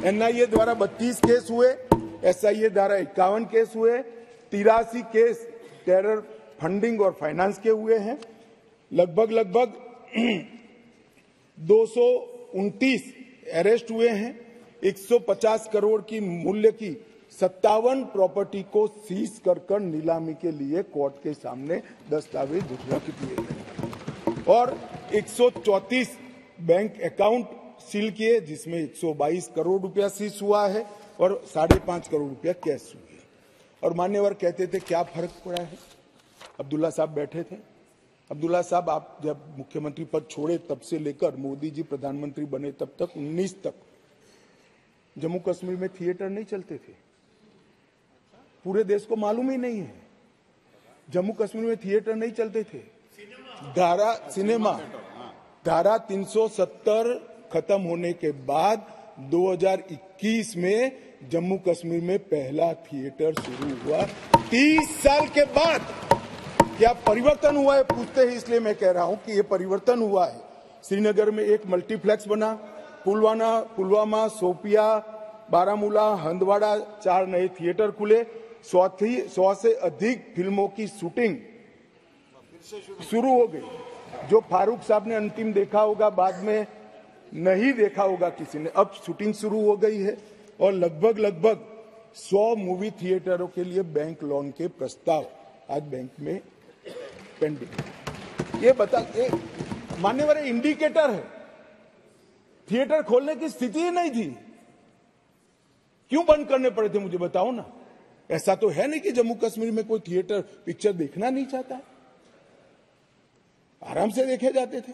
एनआईए द्वारा 32 केस हुए, एसआईए द्वारा 51 केस हुए, 83 केस टेरर फंडिंग और फाइनेंस के हुए हैं। लगभग 229 अरेस्ट हुए हैं। 150 करोड़ की मूल्य की 57 प्रॉपर्टी को सीज कर नीलामी के लिए कोर्ट के सामने दस्तावेज रख दिए गए और 134 बैंक अकाउंट सील किए, जिसमें 122 करोड़ रुपया सीज हुआ है और 5.5 करोड़ रुपया कैश हुए। और मान्यवर कहते थे क्या फर्क पड़ा है? अब्दुल्ला साहब बैठे थे। अब्दुल्ला साहब, आप जब मुख्यमंत्री पद छोड़े तब से लेकर मोदी जी प्रधानमंत्री बने तब तक 19 तक जम्मू कश्मीर में थिएटर नहीं चलते थे। पूरे देश को मालूम ही नहीं है, जम्मू कश्मीर में थिएटर नहीं चलते थे। धारा 370 खत्म होने के बाद 2021 में जम्मू कश्मीर में पहला थिएटर शुरू हुआ। 30 साल के बाद क्या परिवर्तन हुआ है पूछते हैं, इसलिए मैं कह रहा हूं कि ये परिवर्तन हुआ है। श्रीनगर में एक मल्टीप्लेक्स बना, पुलवामा, शोपिया, बारामूला, हंदवाड़ा 4 नए थिएटर खुले। 100 से अधिक फिल्मों की शूटिंग शुरू हो गई। जो फारूक साहब ने अंतिम देखा होगा, बाद में नहीं देखा होगा किसी ने, अब शूटिंग शुरू हो गई है। और लगभग 100 मूवी थिएटरों के लिए बैंक लोन के प्रस्ताव आज बैंक में पेंडिंग। ये मान्यवर इंडिकेटर है, थिएटर खोलने की स्थिति ही नहीं थी। क्यों बंद करने पड़े थे मुझे बताओ ना। ऐसा तो है नहीं कि जम्मू कश्मीर में कोई थिएटर पिक्चर देखना नहीं चाहता है, आराम से देखे जाते थे,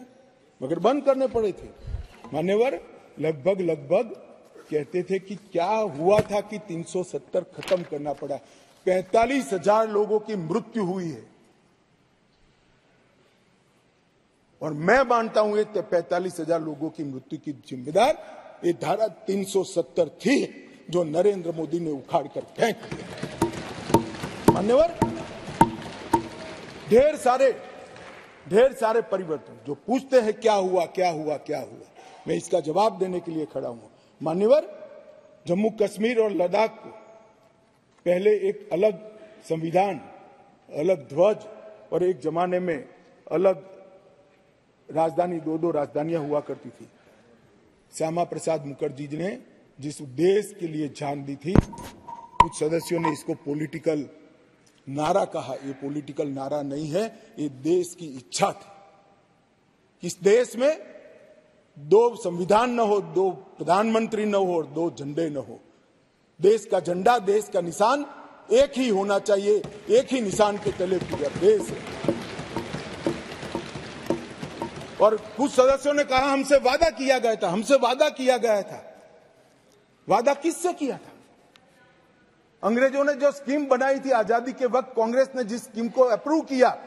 मगर बंद करने पड़े थे। मान्यवर, लगभग कहते थे कि क्या हुआ था कि 370 खत्म करना पड़ा। 45,000 लोगों की मृत्यु हुई है और मैं मानता हूं ये 45,000 लोगों की मृत्यु की जिम्मेदार ये धारा 370 थी जो नरेंद्र मोदी ने उखाड़ कर फेंक दिया। मान्यवर, ढेर सारे परिवर्तन जो पूछते हैं क्या हुआ क्या हुआ क्या हुआ, मैं इसका जवाब देने के लिए खड़ा हूं। मान्यवर, जम्मू कश्मीर और लद्दाख को पहले एक अलग संविधान, अलग ध्वज और एक जमाने में अलग राजधानी, दो राजधानियां हुआ करती थी। श्यामा प्रसाद मुखर्जी जी ने जिस उद्देश्य के लिए जान दी थी, कुछ सदस्यों ने इसको पॉलिटिकल नारा कहा। ये पॉलिटिकल नारा नहीं है, ये देश की इच्छा थी। इस देश में 2 संविधान न हो, 2 प्रधानमंत्री न हो और 2 झंडे न हो। देश का झंडा, देश का निशान एक ही होना चाहिए, एक ही निशान के तले पूरा देश है। और कुछ सदस्यों ने कहा हमसे वादा किया गया था, हमसे वादा किया गया था। वादा किससे किया था? अंग्रेजों ने जो स्कीम बनाई थी आजादी के वक्त, कांग्रेस ने जिस स्कीम को अप्रूव किया,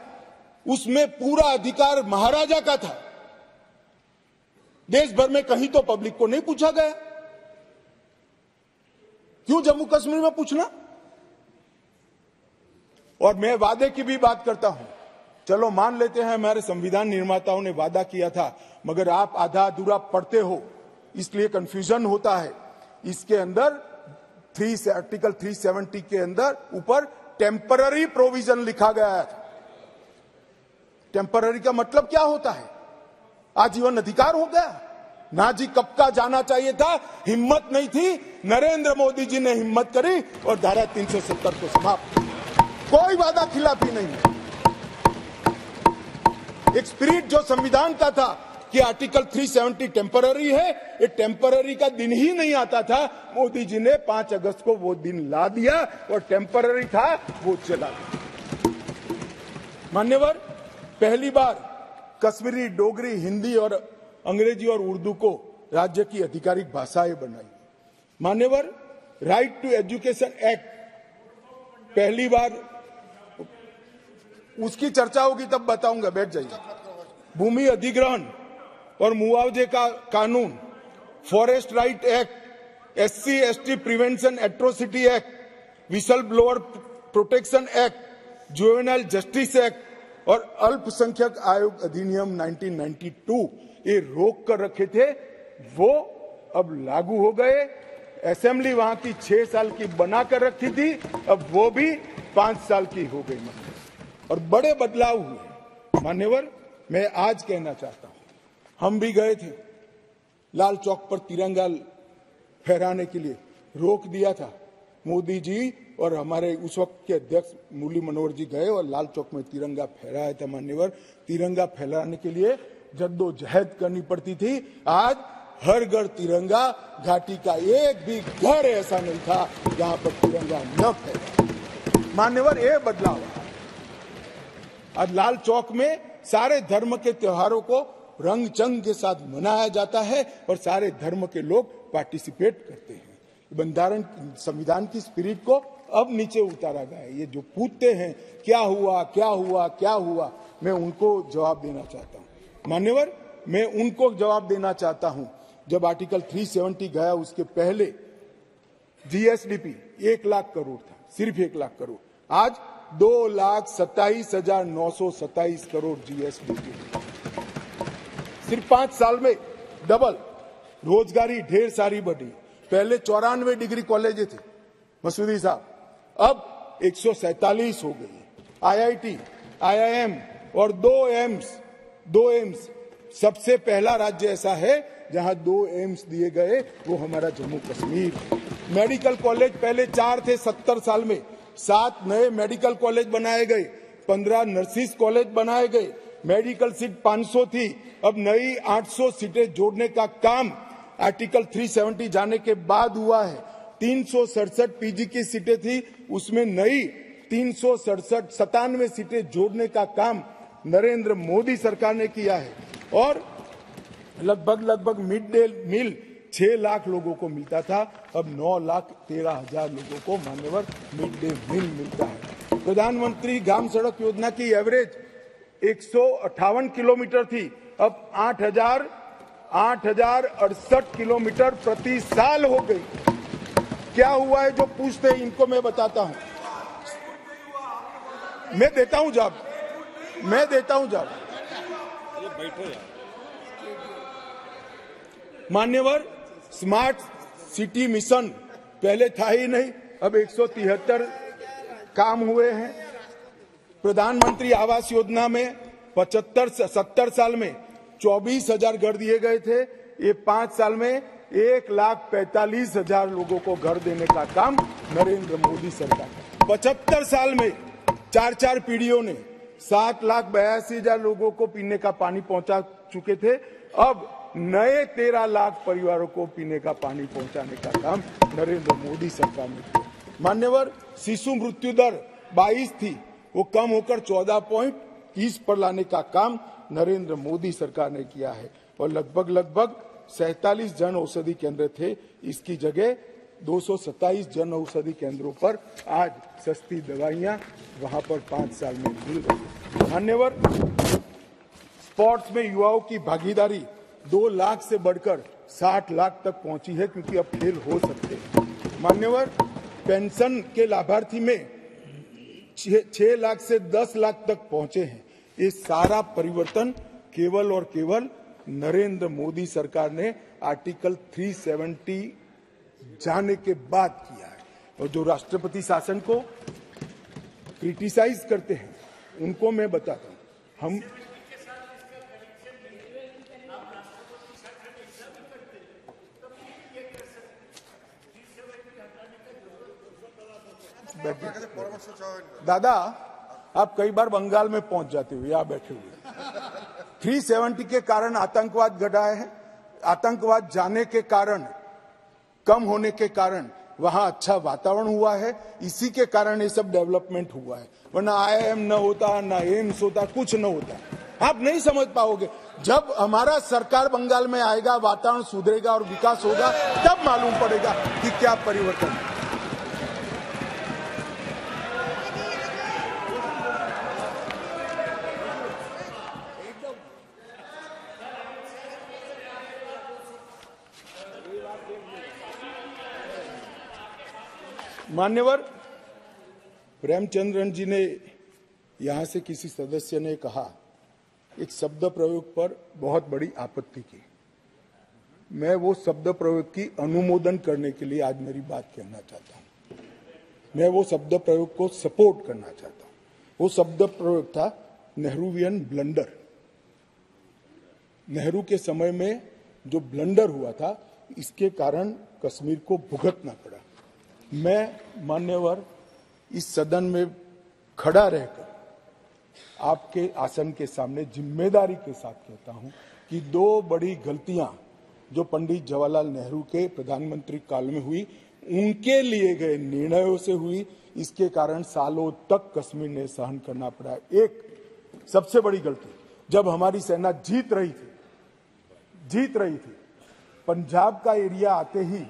उसमें पूरा अधिकार महाराजा का था। देश भर में कहीं तो पब्लिक को नहीं पूछा गया। क्यों जम्मू कश्मीर में पूछना? और मैं वादे की भी बात करता हूं। चलो मान लेते हैं हमारे संविधान निर्माताओं ने वादा किया था, मगर आप आधा अधूरा पढ़ते हो, इसलिए कंफ्यूजन होता है। इसके अंदर आर्टिकल 370 के अंदर ऊपर टेम्पररी प्रोविजन लिखा गया है। टेम्पररी का मतलब क्या होता है? आजीवन अधिकार हो गया ना जी। कब का जाना चाहिए था, हिम्मत नहीं थी, नरेंद्र मोदी जी ने हिम्मत करी और धारा 370 को समाप्त। कोई वादा खिलाफी नहीं है। एक स्पिरिट जो संविधान का था कि आर्टिकल 370 टेम्पररी है, ये टेम्पररी का दिन ही नहीं आता था। मोदी जी ने 5 अगस्त को वो दिन ला दिया और टेम्पररी था वो चला गया। मान्यवर, पहली बार कश्मीरी, डोगरी, हिंदी और अंग्रेजी और उर्दू को राज्य की आधिकारिक भाषाएं बनाई। मान्यवर, राइट टू एजुकेशन एक्ट पहली बार, उसकी चर्चा होगी तब बताऊंगा, बैठ जाइए। भूमि अधिग्रहण और मुआवजे का कानून, forest right act, SC ST prevention atrocity act, whistle blower protection act, juvenile justice act और अल्पसंख्यक आयोग अधिनियम 1992 ये रोक कर रखे थे, वो अब लागू हो गए। असेंबली वहां की 6 साल की बना कर रखी थी, अब वो भी 5 साल की हो गई और बड़े बदलाव हुए। मान्यवर, मैं आज कहना चाहता हूं, हम भी गए थे लाल चौक पर तिरंगा फहराने के लिए, रोक दिया था मोदी जी और हमारे उस वक्त के अध्यक्ष मुरली मनोहर जी गए और लाल चौक में तिरंगा फहराया था। मान्यवर, तिरंगा फहराने के लिए जद्दोजहद करनी पड़ती थी। आज हर घर तिरंगा, घाटी का एक भी घर ऐसा नहीं था जहां पर तिरंगा न फहरा। मान्यवर, ये बदलाव आज लाल चौक में सारे धर्म के त्योहारों को रंग चंग के साथ मनाया जाता है और सारे धर्म के लोग पार्टिसिपेट करते हैं। बंधारण, संविधान की स्पिरिट को अब नीचे उतारा गया है। ये जो पूछते हैं क्या हुआ क्या हुआ क्या हुआ, मैं उनको जवाब देना चाहता हूं। मान्यवर, मैं उनको जवाब देना चाहता हूं, जब आर्टिकल 370 गया उसके पहले GSDP 1 लाख करोड़ था, सिर्फ 1 लाख करोड़। आज 2,27,927 करोड़ GSDP, सिर्फ 5 साल में डबल। रोजगारी ढेर सारी बढ़ी। पहले 94 डिग्री कॉलेज थे मसूदी साहब, अब 147 हो गई। IIT, IIM और 2 एम्स, सबसे पहला राज्य ऐसा है जहां 2 एम्स दिए गए, वो हमारा जम्मू कश्मीर। मेडिकल कॉलेज पहले 4 थे 70 साल में, 7 नए मेडिकल कॉलेज बनाए गए, 15 नर्सिस कॉलेज बनाए गए। मेडिकल सीट 500 थी, अब नई 800 सीटें जोड़ने का काम आर्टिकल 370 जाने के बाद हुआ है। 367 PG की सीटें थी, उसमें नई 397 सीटें जोड़ने का काम नरेंद्र मोदी सरकार ने किया है। और लगभग मिड डे मील 6 लाख लोगों को मिलता था, अब 9,13,000 लोगों को मान्यवर मिड डे मील मिलता है। प्रधानमंत्री ग्राम सड़क योजना की एवरेज 158 किलोमीटर थी, अब 8,068 किलोमीटर प्रति साल हो गई। क्या हुआ है जो पूछते हैं इनको मैं बताता हूं। मैं देता हूं जवाब। मान्यवर, स्मार्ट सिटी मिशन पहले था ही नहीं, अब 173 काम हुए हैं। प्रधानमंत्री आवास योजना में 70 साल में 24,000 घर दिए गए थे। ये 5 साल में 1,45,000 लोगों को घर देने का काम नरेंद्र मोदी सरकार। 75 साल में 4 पीढ़ियों ने 7,82,000 लोगों को पीने का पानी पहुंचा चुके थे। अब नए 13 लाख परिवारों को पीने का पानी पहुंचाने का काम नरेंद्र मोदी सरकार ने किया। मान्यवर, शिशु मृत्यु दर 22 थी, वो कम होकर 14.30 पर लाने का काम नरेंद्र मोदी सरकार ने किया है। और लगभग 47 जन औषधि केंद्र थे, इसकी जगह 227 जन औषधि केंद्रों पर आज सस्ती दवाइयां वहां पर 5 साल में मिल रही। मान्यवर, स्पोर्ट्स में युवाओं की भागीदारी 2 लाख से बढ़कर 60 लाख तक पहुंची है, क्योंकि अब खेल हो सकते हैं। मान्यवर, पेंशन के लाभार्थी में 6 लाख से 10 लाख तक पहुंचे हैं। ये सारा परिवर्तन केवल और केवल नरेंद्र मोदी सरकार ने आर्टिकल 370 जाने के बाद किया है। और जो राष्ट्रपति शासन को क्रिटिसाइज करते हैं उनको मैं बताता हूं, हम दादा, आप कई बार बंगाल में पहुंच जाते हो, यहां बैठे हुए। 370 के कारण आतंकवाद घटा है। आतंकवाद जाने के कारण, कम होने के कारण वहां अच्छा वातावरण हुआ है। इसी के कारण ये सब डेवलपमेंट हुआ है, वरना IIM न होता, ना एम्स होता, कुछ न होता। आप नहीं समझ पाओगे। जब हमारा सरकार बंगाल में आएगा, वातावरण सुधरेगा और विकास होगा, तब मालूम पड़ेगा कि क्या परिवर्तन है। मान्यवर, प्रेमचंद्रन जी ने यहां से किसी सदस्य ने कहा, एक शब्द प्रयोग पर बहुत बड़ी आपत्ति की। मैं वो शब्द प्रयोग की अनुमोदन करने के लिए आज मेरी बात कहना चाहता हूं। मैं वो शब्द प्रयोग को सपोर्ट करना चाहता हूं। वो शब्द प्रयोग था नेहरूवियन ब्लंडर। नेहरू के समय में जो ब्लंडर हुआ था, इसके कारण कश्मीर को भुगतना पड़ा। मैं मान्यवर इस सदन में खड़ा रहकर आपके आसन के सामने जिम्मेदारी के साथ कहता हूं कि 2 बड़ी गलतियां जो पंडित जवाहरलाल नेहरू के प्रधानमंत्री काल में हुई, उनके लिए गए निर्णयों से हुई। इसके कारण सालों तक कश्मीर ने सहन करना पड़ा। एक सबसे बड़ी गलती, जब हमारी सेना जीत रही थी, पंजाब का एरिया आते ही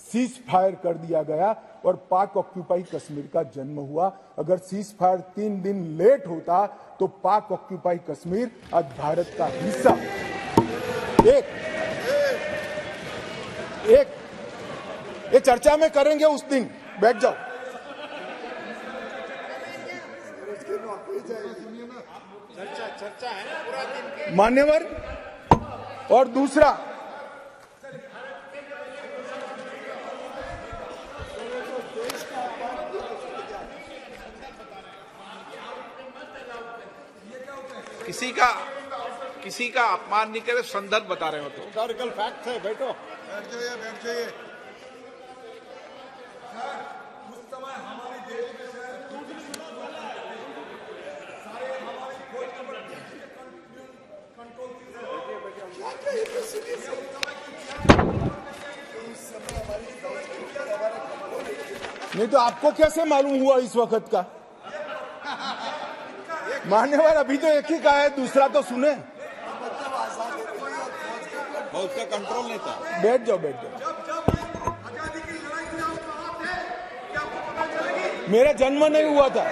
सीज फायर कर दिया गया और पाक ऑक्यूपाई कश्मीर का जन्म हुआ। अगर सीज फायर 3 दिन लेट होता तो पाक ऑक्यूपाई कश्मीर आज भारत का हिस्सा। ये चर्चा में करेंगे उस दिन, बैठ जाओ। चर्चा है ना पूरा दिन। मान्यवर, और दूसरा, किसी का अपमान नहीं करे, संदर्भ बता रहे हो तो हिस्टोरिकल फैक्ट है। बैठो, बैठ जाइए। उस समय हमारे देश में नहीं तो आपको कैसे मालूम हुआ इस वक्त का? मान्यवर, अभी तो एक ही का है, दूसरा तो सुने। और उसका कंट्रोल नहीं था। बैठ जाओ बैठ जाओ। मेरा जन्म नहीं हुआ था।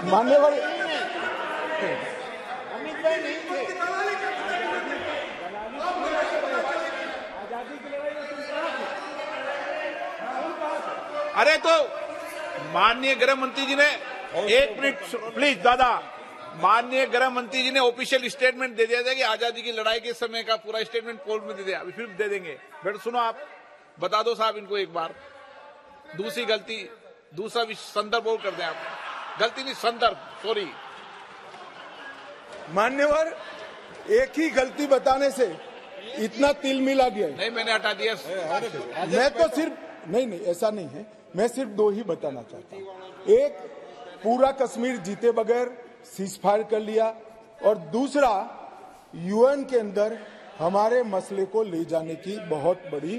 मान्यवर अरे तो माननीय गृह मंत्री जी ने एक मिनट प्लीज दादा, माननीय गृह मंत्री जी ने ऑफिशियल स्टेटमेंट दे दिया था कि आजादी की लड़ाई के समय का पूरा स्टेटमेंट पोल में दे दिया, अभी फिर दे देंगे। बेटा सुनो, आप बता दो साहब इनको एक बार। दूसरी गलती, दूसरा संदर्भ और कर दें आप, गलती नहीं संदर्भ, सॉरी। मान्यवर, एक ही गलती बताने से इतना तिल मिला गया है। नहीं मैंने हटा दिया। मैं तो सिर्फ नहीं ऐसा नहीं है, मैं सिर्फ दो ही बताना चाहता हूं। एक, पूरा कश्मीर जीते बगैर सीज फायर कर लिया, और दूसरा यूएन के अंदर हमारे मसले को ले जाने की बहुत बड़ी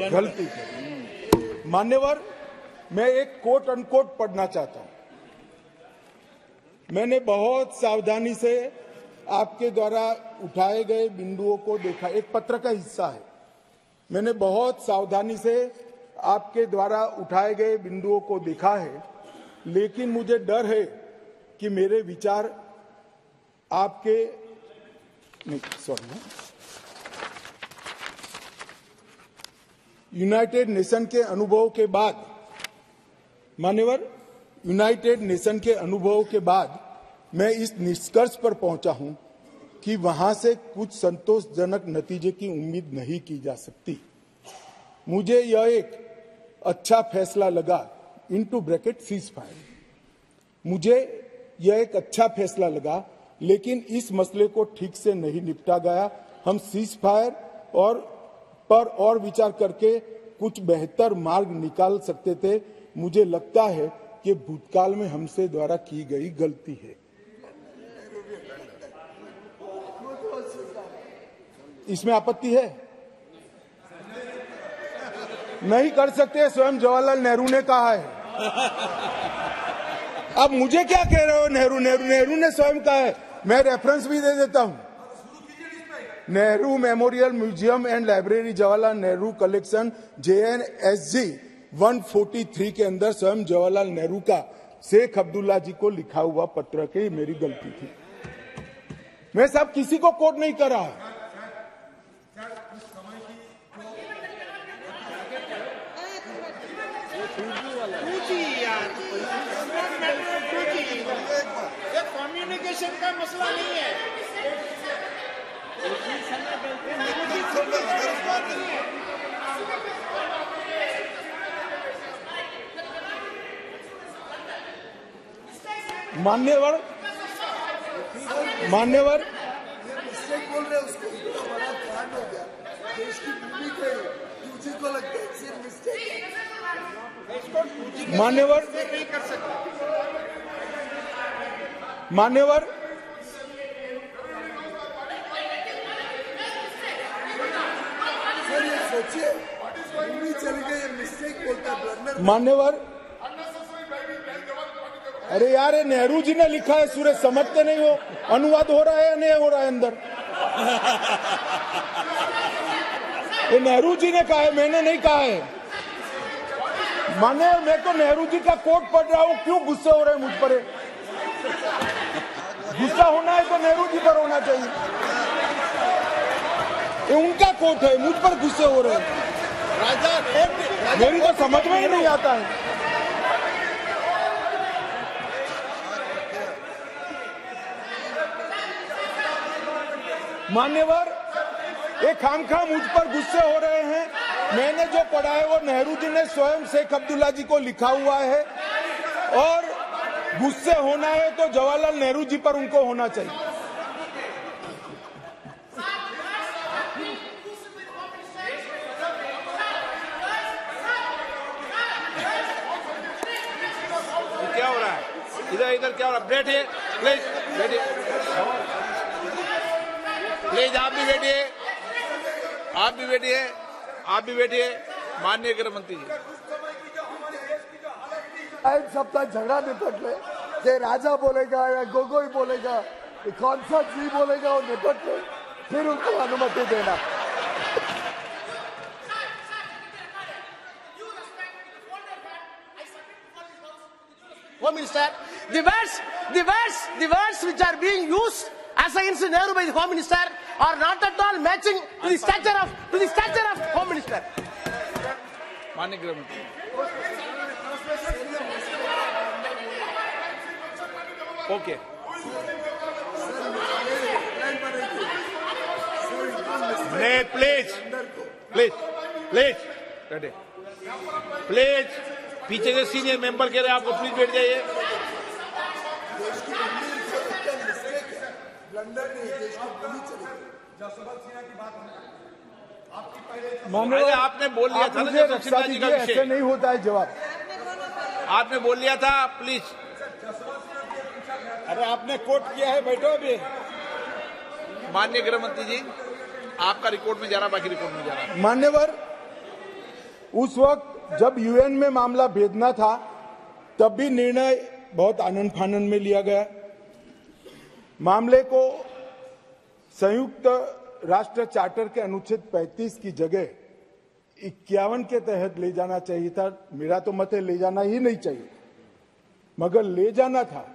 गलती की। मान्यवर, मैं एक कोट अनकोट पढ़ना चाहता हूं। मैंने बहुत सावधानी से आपके द्वारा उठाए गए बिंदुओं को देखा, एक पत्र का हिस्सा है। मैंने बहुत सावधानी से आपके द्वारा उठाए गए बिंदुओं को देखा है, लेकिन मुझे डर है कि मेरे विचार आपके नहीं, सॉरी, यूनाइटेड नेशन के अनुभव के बाद, मान्यवर, यूनाइटेड नेशन के अनुभव के बाद मैं इस निष्कर्ष पर पहुंचा हूं कि वहां से कुछ संतोषजनक नतीजे की उम्मीद नहीं की जा सकती। मुझे यह एक अच्छा फैसला लगा, इनटू ब्रैकेट सीज फायर, मुझे यह एक अच्छा फैसला लगा, लेकिन इस मसले को ठीक से नहीं निपटा गया। हम सीज फायर और विचार करके कुछ बेहतर मार्ग निकाल सकते थे। मुझे लगता है कि भूतकाल में हमसे द्वारा की गई गलती है। इसमें आपत्ति है? नहीं कर सकते, स्वयं जवाहरलाल नेहरू ने कहा है। अब मुझे क्या कह रहे हो? नेहरू ने स्वयं कहा है। मैं रेफरेंस भी दे देता हूं। Nehru memorial museum and library, Jawaharlal Nehru collection, JNSG 143 के अंदर स्वयं जवाहरलाल नेहरू का शेख अब्दुल्ला जी को लिखा हुआ पत्र के मेरी गलती थी। मैं सब किसी को कोट नहीं कर रहा। कम्युनिकेशन का मसला नहीं है। मान्यवर मिस्टेक बोल रहे उसको बड़ा कांड हो गया, देश की भूमि पे तुझे को लगता है सिर्फ मिस्टेक। मान्यवर सर ये सोचिए, भूमि चली गई, मिस्टेक बोलता है, ब्लंडर। मान्यवर, अरे यार, ये नेहरू जी ने लिखा है, सूरज समझते नहीं हो? अनुवाद हो रहा है या नहीं हो रहा है अंदर? ये नेहरू जी ने कहा है, मैंने नहीं कहा है। माने मैं तो नेहरू जी का कोट पढ़ रहा हूं, क्यों गुस्से हो रहे हैं मुझ पर? गुस्सा होना है तो नेहरू जी पर होना चाहिए। ये उनका कोट है, मुझ पर गुस्से हो रहे हैं। मेरी तो समझ में ही नहीं आता है। मान्यवर, ये खामखा मुझ पर गुस्से हो रहे हैं। मैंने जो पढ़ा है वो नेहरू जी ने स्वयं शेख अब्दुल्ला जी को लिखा हुआ है, और गुस्से होना है तो जवाहरलाल नेहरू जी पर उनको होना चाहिए। क्या हो रहा है इधर क्या हो रहा है? बैठिए प्लीज, बैठिए प्लीज, आप भी बैठिए, आप भी बैठिए। माननीय गृह मंत्री जी, एक सप्ताह झगड़ा निपट ले, जे राजा बोलेगा या गोगोई बोलेगा, कौन सा जी बोलेगा वो निपट के फिर उनको अनुमति देना। Home Minister, the words which are being used as against Nehru by the Home Minister are not at all matching to the stature of Home Minister. माननीय गृह मंत्री, ओके नहीं, प्लीज पीछे से सीनियर मेंबर कह रहे हैं आपको, प्लीज बैठ जाइए। अरे आपने बोल लिया था ना जब सिन्हा जी का विषय, ऐसे नहीं होता है जवाब। आपने बोल लिया था, प्लीज। अरे आपने कोट किया है, बैठो अभी। माननीय गृह मंत्री जी, आपका रिकॉर्ड में जा रहा, बाकी रिकॉर्ड में जा रहा। मान्यवर, उस वक्त जब यूएन में मामला भेजना था तब भी निर्णय बहुत आनंद फानंद में लिया गया। मामले को संयुक्त राष्ट्र चार्टर के अनुच्छेद 35 की जगह 51 के तहत ले जाना चाहिए था। मेरा तो मत है ले जाना ही नहीं चाहिए, मगर ले जाना था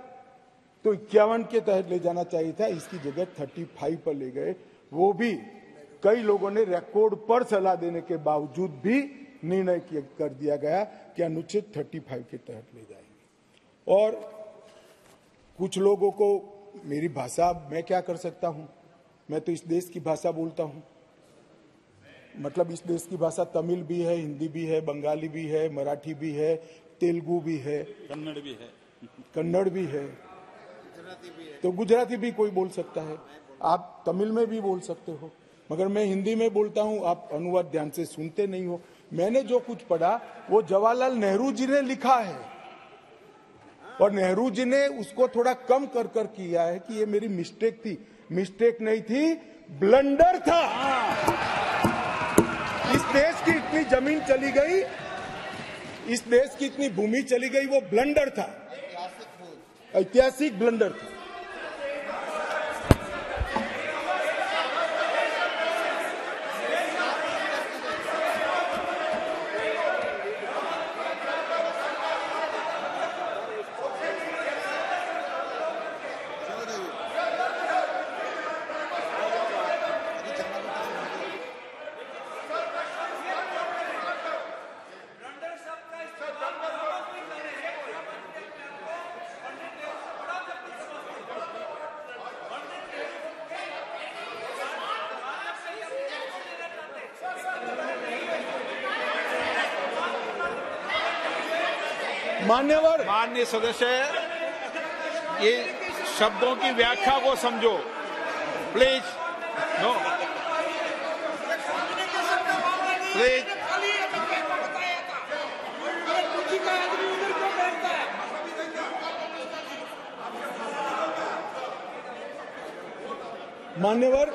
तो 51 के तहत ले जाना चाहिए था। इसकी जगह 35 पर ले गए। वो भी कई लोगों ने रिकॉर्ड पर सलाह देने के बावजूद भी निर्णय कर दिया गया कि अनुच्छेद 35 के तहत ले जाएंगे। और कुछ लोगों को मेरी भाषा, मैं क्या कर सकता हूं, मैं तो इस देश की भाषा बोलता हूं। मतलब इस देश की भाषा तमिल भी है, हिंदी भी है, बंगाली भी है, मराठी भी है, तेलुगु भी है, कन्नड़ भी है, तो गुजराती भी कोई बोल सकता है। आप तमिल में भी बोल सकते हो, मगर मैं हिंदी में बोलता हूं, आप अनुवाद ध्यान से सुनते नहीं हो। मैंने जो कुछ पढ़ा वो जवाहरलाल नेहरू जी ने लिखा है, और नेहरू जी ने उसको थोड़ा कम कर किया है कि ये मेरी मिस्टेक थी। मिस्टेक नहीं थी, ब्लंडर था। इस देश की इतनी जमीन चली गई, इस देश की इतनी भूमि चली गई, वो ब्लंडर था, ऐतिहासिक ब्लंडर था। मान्यवर, माननीय सदस्य, ये शब्दों की व्याख्या को समझो प्लीज। नो प्लीज, मान्यवर,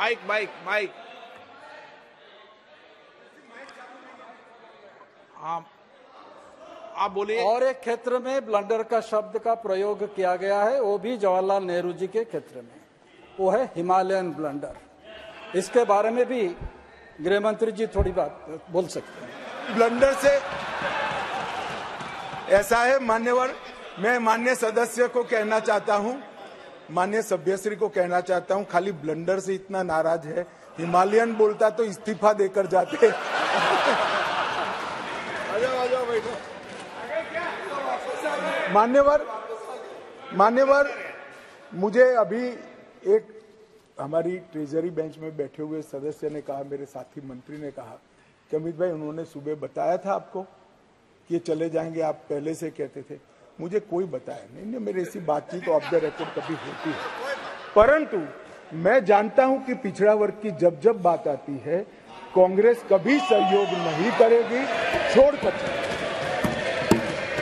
माइक आप बोलिए। और एक क्षेत्र में ब्लंडर का शब्द का प्रयोग किया गया है, वो भी जवाहरलाल नेहरू जी के क्षेत्र में, वो है हिमालयन ब्लंडर। इसके बारे में भी गृह मंत्री जी थोड़ी बात बोल सकते हैं। ब्लंडर से ऐसा है मान्यवर, मैं माननीय सदस्य को कहना चाहता हूं, माननीय सभ्यश्री को कहना चाहता हूं, खाली ब्लंडर से इतना नाराज है, हिमालयन बोलता तो इस्तीफा देकर जाते। आजाओ बैठो। मान्यवर मुझे अभी एक हमारी ट्रेजरी बेंच में बैठे हुए सदस्य ने कहा, मेरे साथी मंत्री ने कहा कि अमित भाई उन्होंने सुबह बताया था आपको कि ये चले जाएंगे, आप पहले से कहते थे। मुझे कोई बताया नहीं, मेरी ऐसी बातचीत ऑफ द रिकॉर्ड कभी होती है, परंतु मैं जानता हूं कि पिछड़ा वर्ग की जब जब बात आती है कांग्रेस कभी सहयोग नहीं करेगी, छोड़कर।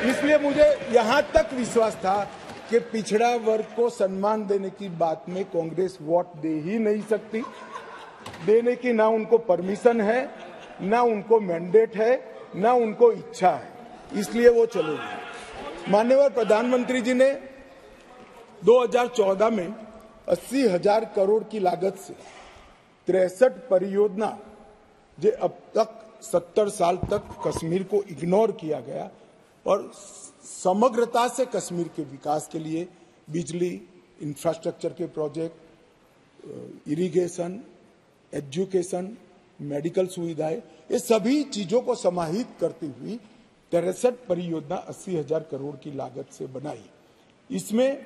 इसलिए मुझे यहां तक विश्वास था कि पिछड़ा वर्ग को सम्मान देने की बात में कांग्रेस वोट दे ही नहीं सकती, देने की ना उनको परमिशन है, ना उनको मैंडेट है, ना उनको इच्छा है, इसलिए वो चलेगी। माननीय प्रधानमंत्री जी ने 2014 में 80,000 करोड़ की लागत से 63 परियोजना जो अब तक 70 साल तक कश्मीर को इग्नोर किया गया और समग्रता से कश्मीर के विकास के लिए बिजली, इंफ्रास्ट्रक्चर के प्रोजेक्ट, इरिगेशन, एजुकेशन, मेडिकल सुविधाएं, ये सभी चीजों को समाहित करती हुई 63 परियोजना 80,000 करोड़ की लागत से बनाई। इसमें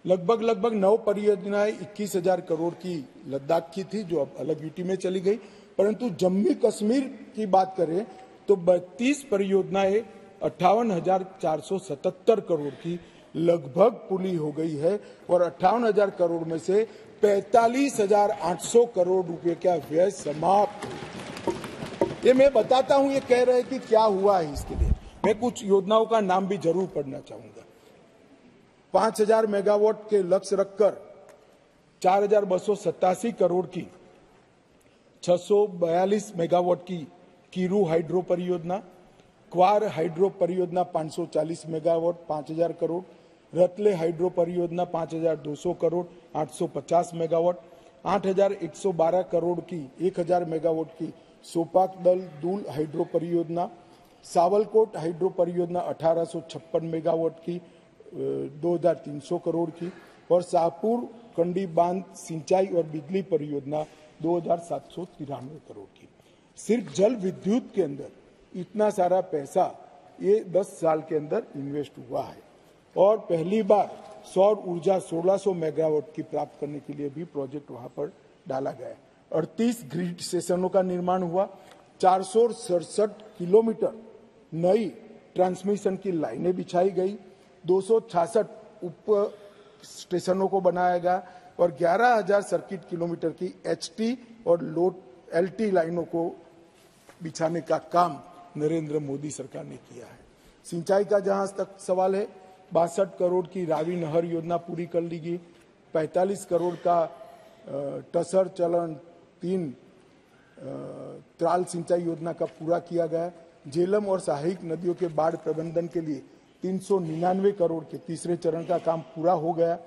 लगभग 9 परियोजनाएं 21,000 करोड़ की लद्दाख की थी, जो अब अलग यूटी में चली गई, परंतु जम्मू कश्मीर की बात करें तो 32 परियोजनाएं 58,477 करोड़ की लगभग पूरी हो गई है और 58,000 करोड़ में से 45,800 करोड़ रुपए का व्यय समाप्त। ये मैं बताता हूं, ये कह रहे कि क्या हुआ है, इसके लिए मैं कुछ योजनाओं का नाम भी जरूर पढ़ना चाहूंगा। 5,000 मेगावाट के लक्ष्य रखकर 4,287 करोड़ की 642 मेगावाट की कीरू हाइड्रो परियोजना, क्वार हाइड्रो परियोजना 540 मेगावाट 5,000 करोड़, रतले हाइड्रो परियोजना 5,200 करोड़ 850 मेगावाट, 8,112 करोड़ की 1,000 मेगावाट की सोपाक दल दूल हाइड्रो परियोजना, सावलकोट हाइड्रो परियोजना 1,856 मेगावाट की 2,300 करोड़ की और शाहपुर कंडी बांध सिंचाई और बिजली परियोजना 2,793 करोड़ की। सिर्फ जल विद्युत के अंदर इतना सारा पैसा ये 10 साल के अंदर इन्वेस्ट हुआ है और पहली बार सौर ऊर्जा 1600 मेगावाट की प्राप्त करने के लिए भी प्रोजेक्ट वहां पर डाला गया है। 38 ग्रिड स्टेशनों का निर्माण हुआ, 467 किलोमीटर नई ट्रांसमिशन की लाइनें बिछाई गई, 266 उप स्टेशनों को बनाया गया और 11,000 सर्किट किलोमीटर की एचटी और लोड एलटी लाइनों को बिछाने का काम नरेंद्र मोदी सरकार ने किया है। सिंचाई का जहां तक सवाल है, 62 करोड़ की रावी नहर योजना पूरी कर ली गई, 45 करोड़ का टसर चलन 3 त्राल सिंचाई योजना का पूरा किया गया। झेलम और सहायक नदियों के बाढ़ प्रबंधन के लिए 399 करोड़ के तीसरे चरण का काम पूरा हो गया।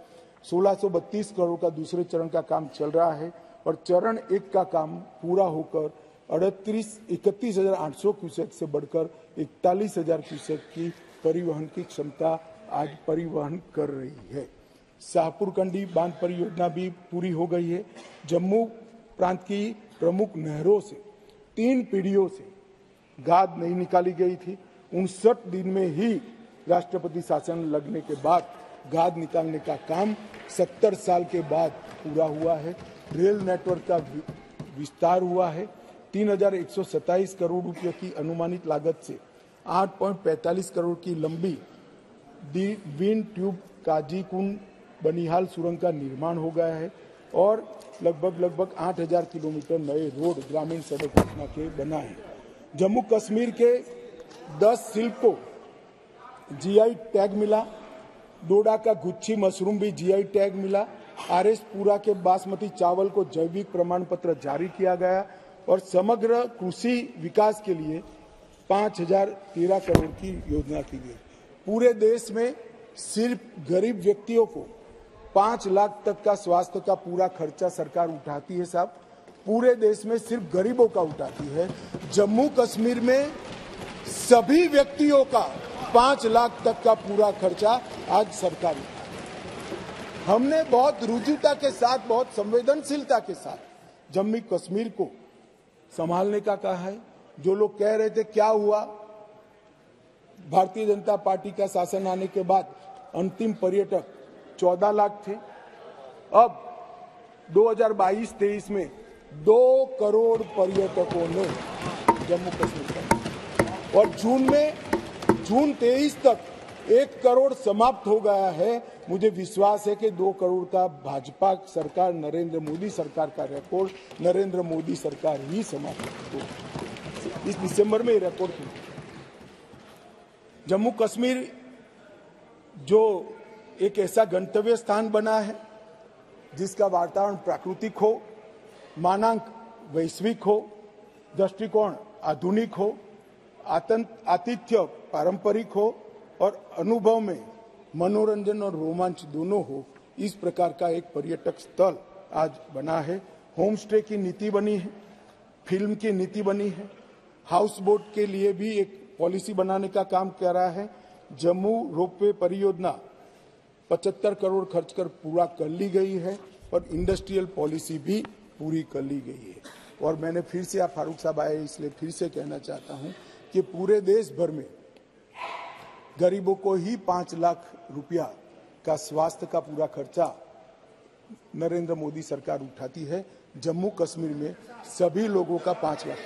1632 करोड़ का दूसरे चरण का काम चल रहा है और चरण 1 का काम पूरा होकर 31,800 क्यूसेक से बढ़कर 41,000 क्यूसेक की परिवहन की क्षमता आज परिवहन कर रही है। शाहपुर कंडी बांध परियोजना भी पूरी हो गई है। जम्मू प्रांत की प्रमुख नहरों से 3 पीढ़ियों से गाद नहीं निकाली गई थी। 59 दिन में ही राष्ट्रपति शासन लगने के बाद गाद निकालने का काम 70 साल के बाद पूरा हुआ है। रेल नेटवर्क का विस्तार हुआ है। 3,127 करोड़ रुपए की अनुमानित लागत से 8.45 करोड़ की लंबी विंड ट्यूब काजीकुंड बनिहाल सुरंग का निर्माण हो गया है और लगभग 8,000 किलोमीटर नए रोड ग्रामीण सड़क योजना के बना है। जम्मू कश्मीर के 10 शिल्प को जीआई टैग मिला। डोडा का गुच्छी मशरूम भी जीआई टैग मिला। RS पूरा के बासमती चावल को जैविक प्रमाण पत्र जारी किया गया और समग्र कृषि विकास के लिए 5013 करोड़ की योजना की गई। पूरे देश में सिर्फ गरीब व्यक्तियों को 5 लाख तक का स्वास्थ्य का पूरा खर्चा सरकार उठाती है साहब, पूरे देश में सिर्फ गरीबों का उठाती है। जम्मू कश्मीर में सभी व्यक्तियों का 5 लाख तक का पूरा खर्चा आज सरकार उठाती है। हमने बहुत रुजुता के साथ, बहुत संवेदनशीलता के साथ जम्मू कश्मीर को संभालने का कहा है। जो लोग कह रहे थे क्या हुआ, भारतीय जनता पार्टी का शासन आने के बाद अंतिम पर्यटक 14 लाख थे, अब 2022-23 में 2 करोड़ पर्यटकों ने जम्मू कश्मीर का, और जून 23 तक 1 करोड़ समाप्त हो गया है। मुझे विश्वास है कि 2 करोड़ का भाजपा सरकार, नरेंद्र मोदी सरकार का रिकॉर्ड नरेंद्र मोदी सरकार ही समाप्त होगी। इस दिसंबर में ये रिकॉर्ड टूटा। जम्मू कश्मीर जो एक ऐसा गंतव्य स्थान बना है जिसका वातावरण प्राकृतिक हो, मानांक वैश्विक हो, दृष्टिकोण आधुनिक हो, आतिथ्य पारंपरिक हो और अनुभव में मनोरंजन और रोमांच दोनों हो, इस प्रकार का एक पर्यटक स्थल आज बना है। होम स्टे की नीति बनी है, फिल्म की नीति बनी है, हाउस बोट के लिए भी एक पॉलिसी बनाने का काम कर रहा है। जम्मू रोपवे परियोजना 75 करोड़ खर्च कर पूरा कर ली गई है और इंडस्ट्रियल पॉलिसी भी पूरी कर ली गई है। और मैंने फिर से, आप फारूक साहब आए इसलिए फिर से कहना चाहता हूं कि पूरे देश भर में गरीबों को ही 5 लाख रुपया का स्वास्थ्य का पूरा खर्चा नरेंद्र मोदी सरकार उठाती है। जम्मू कश्मीर में सभी लोगों का 5 लाख।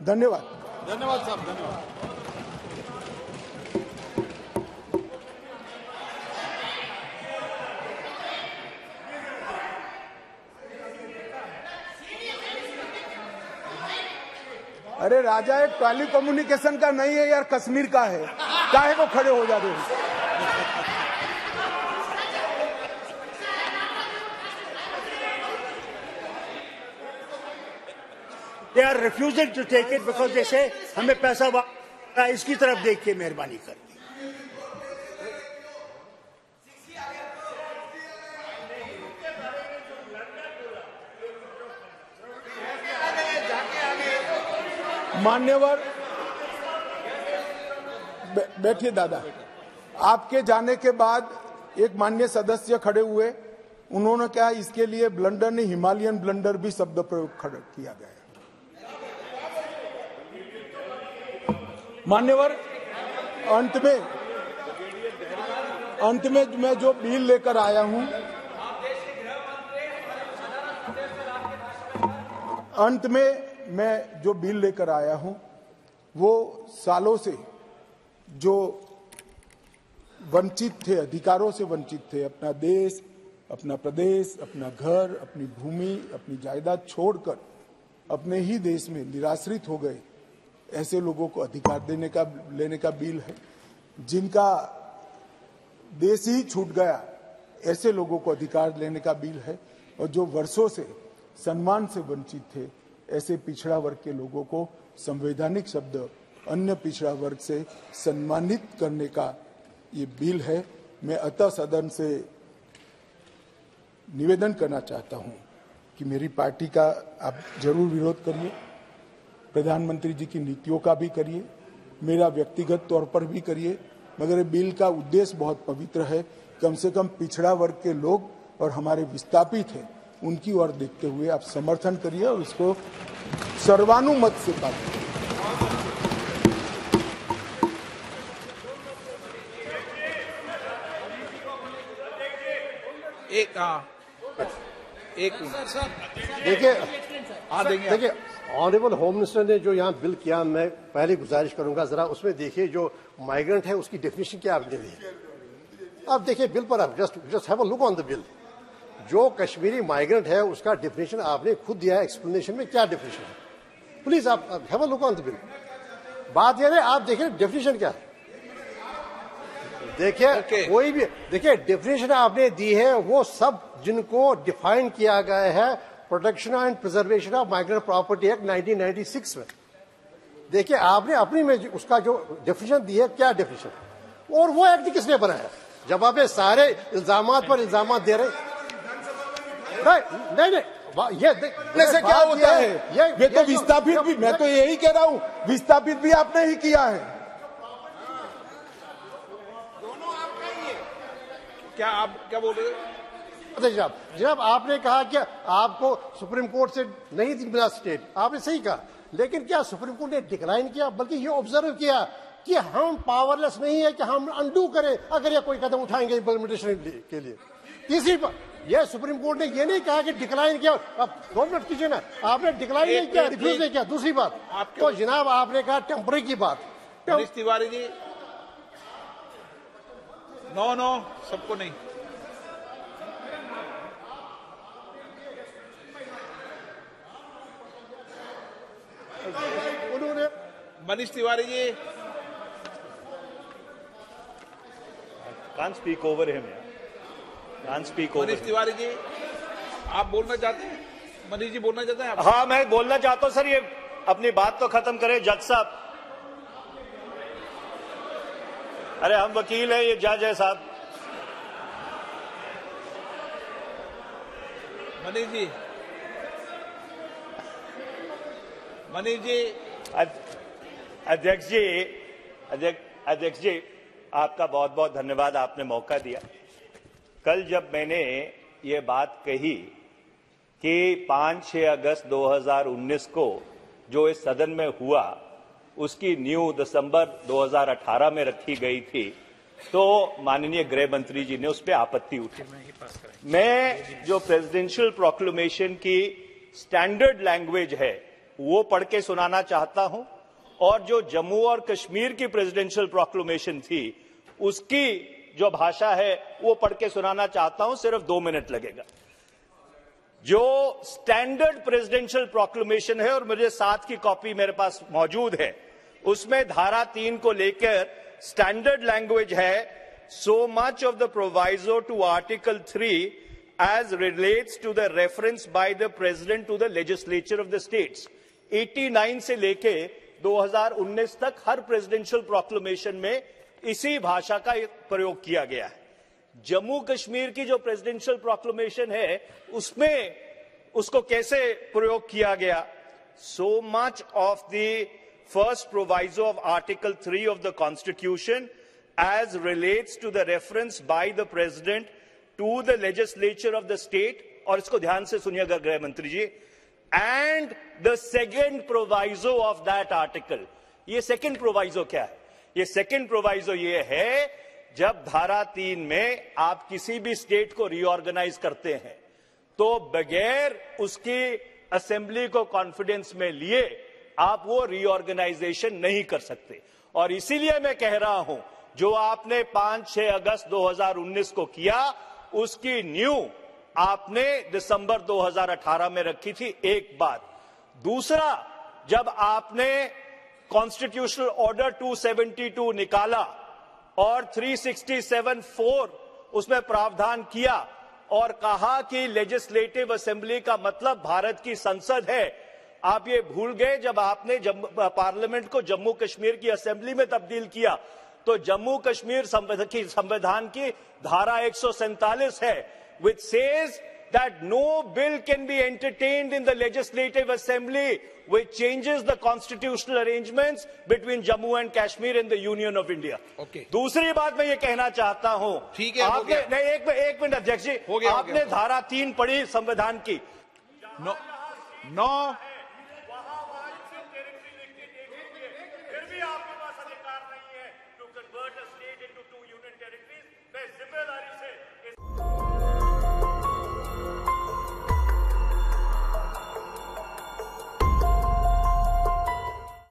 धन्यवाद। धन्यवाद साहब, धन्यवाद। अरे राजा एक टेली कम्युनिकेशन का नहीं है यार, कश्मीर का है, काहे को खड़े हो जाते हैं? They are refusing to take it because they say हमें पैसा इसकी तरफ देख के मेहरबानी कर। मान्यवर बैठिए दादा। आपके जाने के बाद एक माननीय सदस्य खड़े हुए, उन्होंने कहा इसके लिए ब्लंडर नहीं हिमालयन ब्लंडर भी शब्द प्रयोग किया गया। मान्यवर अंत में मैं जो बिल लेकर आया हूं, अंत में मैं जो बिल लेकर आया हूं वो सालों से जो वंचित थे, अधिकारों से वंचित थे, अपना देश, अपना प्रदेश, अपना घर, अपनी भूमि, अपनी जायदाद छोड़कर अपने ही देश में निराश्रित हो गए, ऐसे लोगों को अधिकार लेने का बिल है। जिनका देश ही छूट गया, ऐसे लोगों को अधिकार लेने का बिल है। और जो वर्षों से सम्मान से वंचित थे, ऐसे पिछड़ा वर्ग के लोगों को संवैधानिक शब्द अन्य पिछड़ा वर्ग से सम्मानित करने का ये बिल है। मैं अतः सदन से निवेदन करना चाहता हूं कि मेरी पार्टी का आप जरूर विरोध करिए, प्रधानमंत्री जी की नीतियों का भी करिए, मेरा व्यक्तिगत तौर पर भी करिए, मगर बिल का उद्देश्य बहुत पवित्र है। कम से कम पिछड़ा वर्ग के लोग और हमारे विस्थापित हैं, उनकी ओर देखते हुए आप समर्थन करिए और उसको सर्वानुमत से पास करिए। देखिए ऑनरेबल होम मिनिस्टर ने जो यहाँ बिल किया, मैं पहले गुजारिश करूंगा जरा उसमें देखिए जो माइग्रेंट है उसकी डेफिनेशन क्या आपने दी है। आप देखिए बिल पर, आप just have a look on the bill. जो कश्मीरी माइग्रेंट है उसका डेफिनेशन आपने खुद दिया है, एक्सप्लेनेशन में क्या डेफिनेशन है। प्लीज आप have a look on the bill. बात यह है, आप देखिए डेफिनेशन क्या है, देखिए कोई भी देखिए डेफिनेशन आपने दी है, वो सब जिनको डिफाइन किया गया है protection and preservation of migrant property act 1996 में। देखिए आपने अपनी में उसका जो डेफिनेशन दी है, क्या डेफिनेशन, और वो एक्ट किसने बनाया? जब आप सारे इल्जामात पर इल्जामात दे रहे, नहीं ये से क्या होता है? ये तो विस्थापित भी, मैं तो यही कह रहा हूं, विस्थापित भी आपने ही किया है। दोनों आपका ही है। क्या आप क्या बोल रहे हो? जनाब आपने कहा कि आपको सुप्रीम कोर्ट से नहीं मिला स्टेट, आपने सही कहा, लेकिन क्या सुप्रीम कोर्ट ने डिक्लाइन किया? बल्कि ये ऑब्जर्व किया कि हम पावरलेस नहीं है कि हम अनडू करें अगर ये कोई कदम उठाएंगे इम्प्लीमेंटेशन के लिए। तीसरी बात, ये सुप्रीम कोर्ट ने ये नहीं कहा कि डिक्लाइन किया, अब 2 मिनट कीजिए ना, आपने डिक्लाइन नहीं किया, रिफ्यूज नहीं किया। दूसरी बात, तो जनाब आपने कहा टेम्पररी की बात, मनीष तिवारी जी, नो सबको नहीं। उन्होंने Manish Tiwari ji, Can't speak over him. Can't speak over Manish him. Tiwari ji, आप बोलना चाहते हैं? मनीष जी बोलना चाहते हैं आप? हाँ, मैं बोलना चाहता हूं सर, ये अपनी बात तो खत्म करें जज साहब। अरे हम वकील हैं, ये जज है साहब। मनीष जी, अध्यक्ष जी आपका बहुत बहुत धन्यवाद, आपने मौका दिया। कल जब मैंने ये बात कही कि 5-6 अगस्त 2019 को जो इस सदन में हुआ उसकी न्यू दिसंबर 2018 में रखी गई थी, तो माननीय गृह मंत्री जी ने उस पर आपत्ति उठाई। मैं जो प्रेसिडेंशियल प्रोक्लेमेशन की स्टैंडर्ड लैंग्वेज है वो पढ़ के सुनाना चाहता हूं, और जो जम्मू और कश्मीर की प्रेसिडेंशियल प्रोक्लेमेशन थी उसकी जो भाषा है वो पढ़ के सुनाना चाहता हूं। सिर्फ 2 मिनट लगेगा। जो स्टैंडर्ड प्रेसिडेंशियल प्रोक्लेमेशन है, और मुझे साथ की कॉपी मेरे पास मौजूद है, उसमें धारा 3 को लेकर स्टैंडर्ड लैंग्वेज है, so much of the proviso to Article 3 as relates to the reference by the President to the legislature of the states. 89 से लेके 2019 तक हर प्रेसिडेंशियल प्रोक्लेमेशन में इसी भाषा का प्रयोग किया गया है। जम्मू कश्मीर की जो प्रेसिडेंशियल प्रोक्लेमेशन है उसमें उसको कैसे प्रयोग किया गया? So much of the first proviso of Article 3 of the Constitution as relates to the reference by the President to the legislature of the state, और इसको ध्यान से सुनिएगा गृह मंत्री जी, and the second proviso of that article. ये second proviso क्या है? ये second proviso ये है, जब धारा 3 में आप किसी भी स्टेट को रीऑर्गेनाइज करते हैं तो बगैर उसकी असेंबली को कॉन्फिडेंस में लिए आप वो रीऑर्गेनाइजेशन नहीं कर सकते। और इसीलिए मैं कह रहा हूं, जो आपने 5-6 अगस्त 2019 को किया उसकी न्यू आपने दिसंबर 2018 में रखी थी। एक बात। दूसरा, जब आपने कॉन्स्टिट्यूशनल ऑर्डर 272 निकाला और 367(4) उसमें प्रावधान किया और कहा कि लेजिस्लेटिव असेंबली का मतलब भारत की संसद है, आप ये भूल गए। जब आपने पार्लियामेंट को जम्मू कश्मीर की असेंबली में तब्दील किया तो जम्मू कश्मीर संविधान की धारा 147 है, which says that no bill can be entertained in the legislative assembly which changes the constitutional arrangements between Jammu and Kashmir and the Union of India. Okay. दूसरी बात मैं ये कहना चाहता हूं, ठीक है, आपने नहीं, एक मिनट अध्यक्ष जी, आपने धारा 3 पढ़ी संविधान की। नो फिर भी आपके पास अधिकार नहीं है to convert a state into 2 union territories। मैं जिम्मेदारी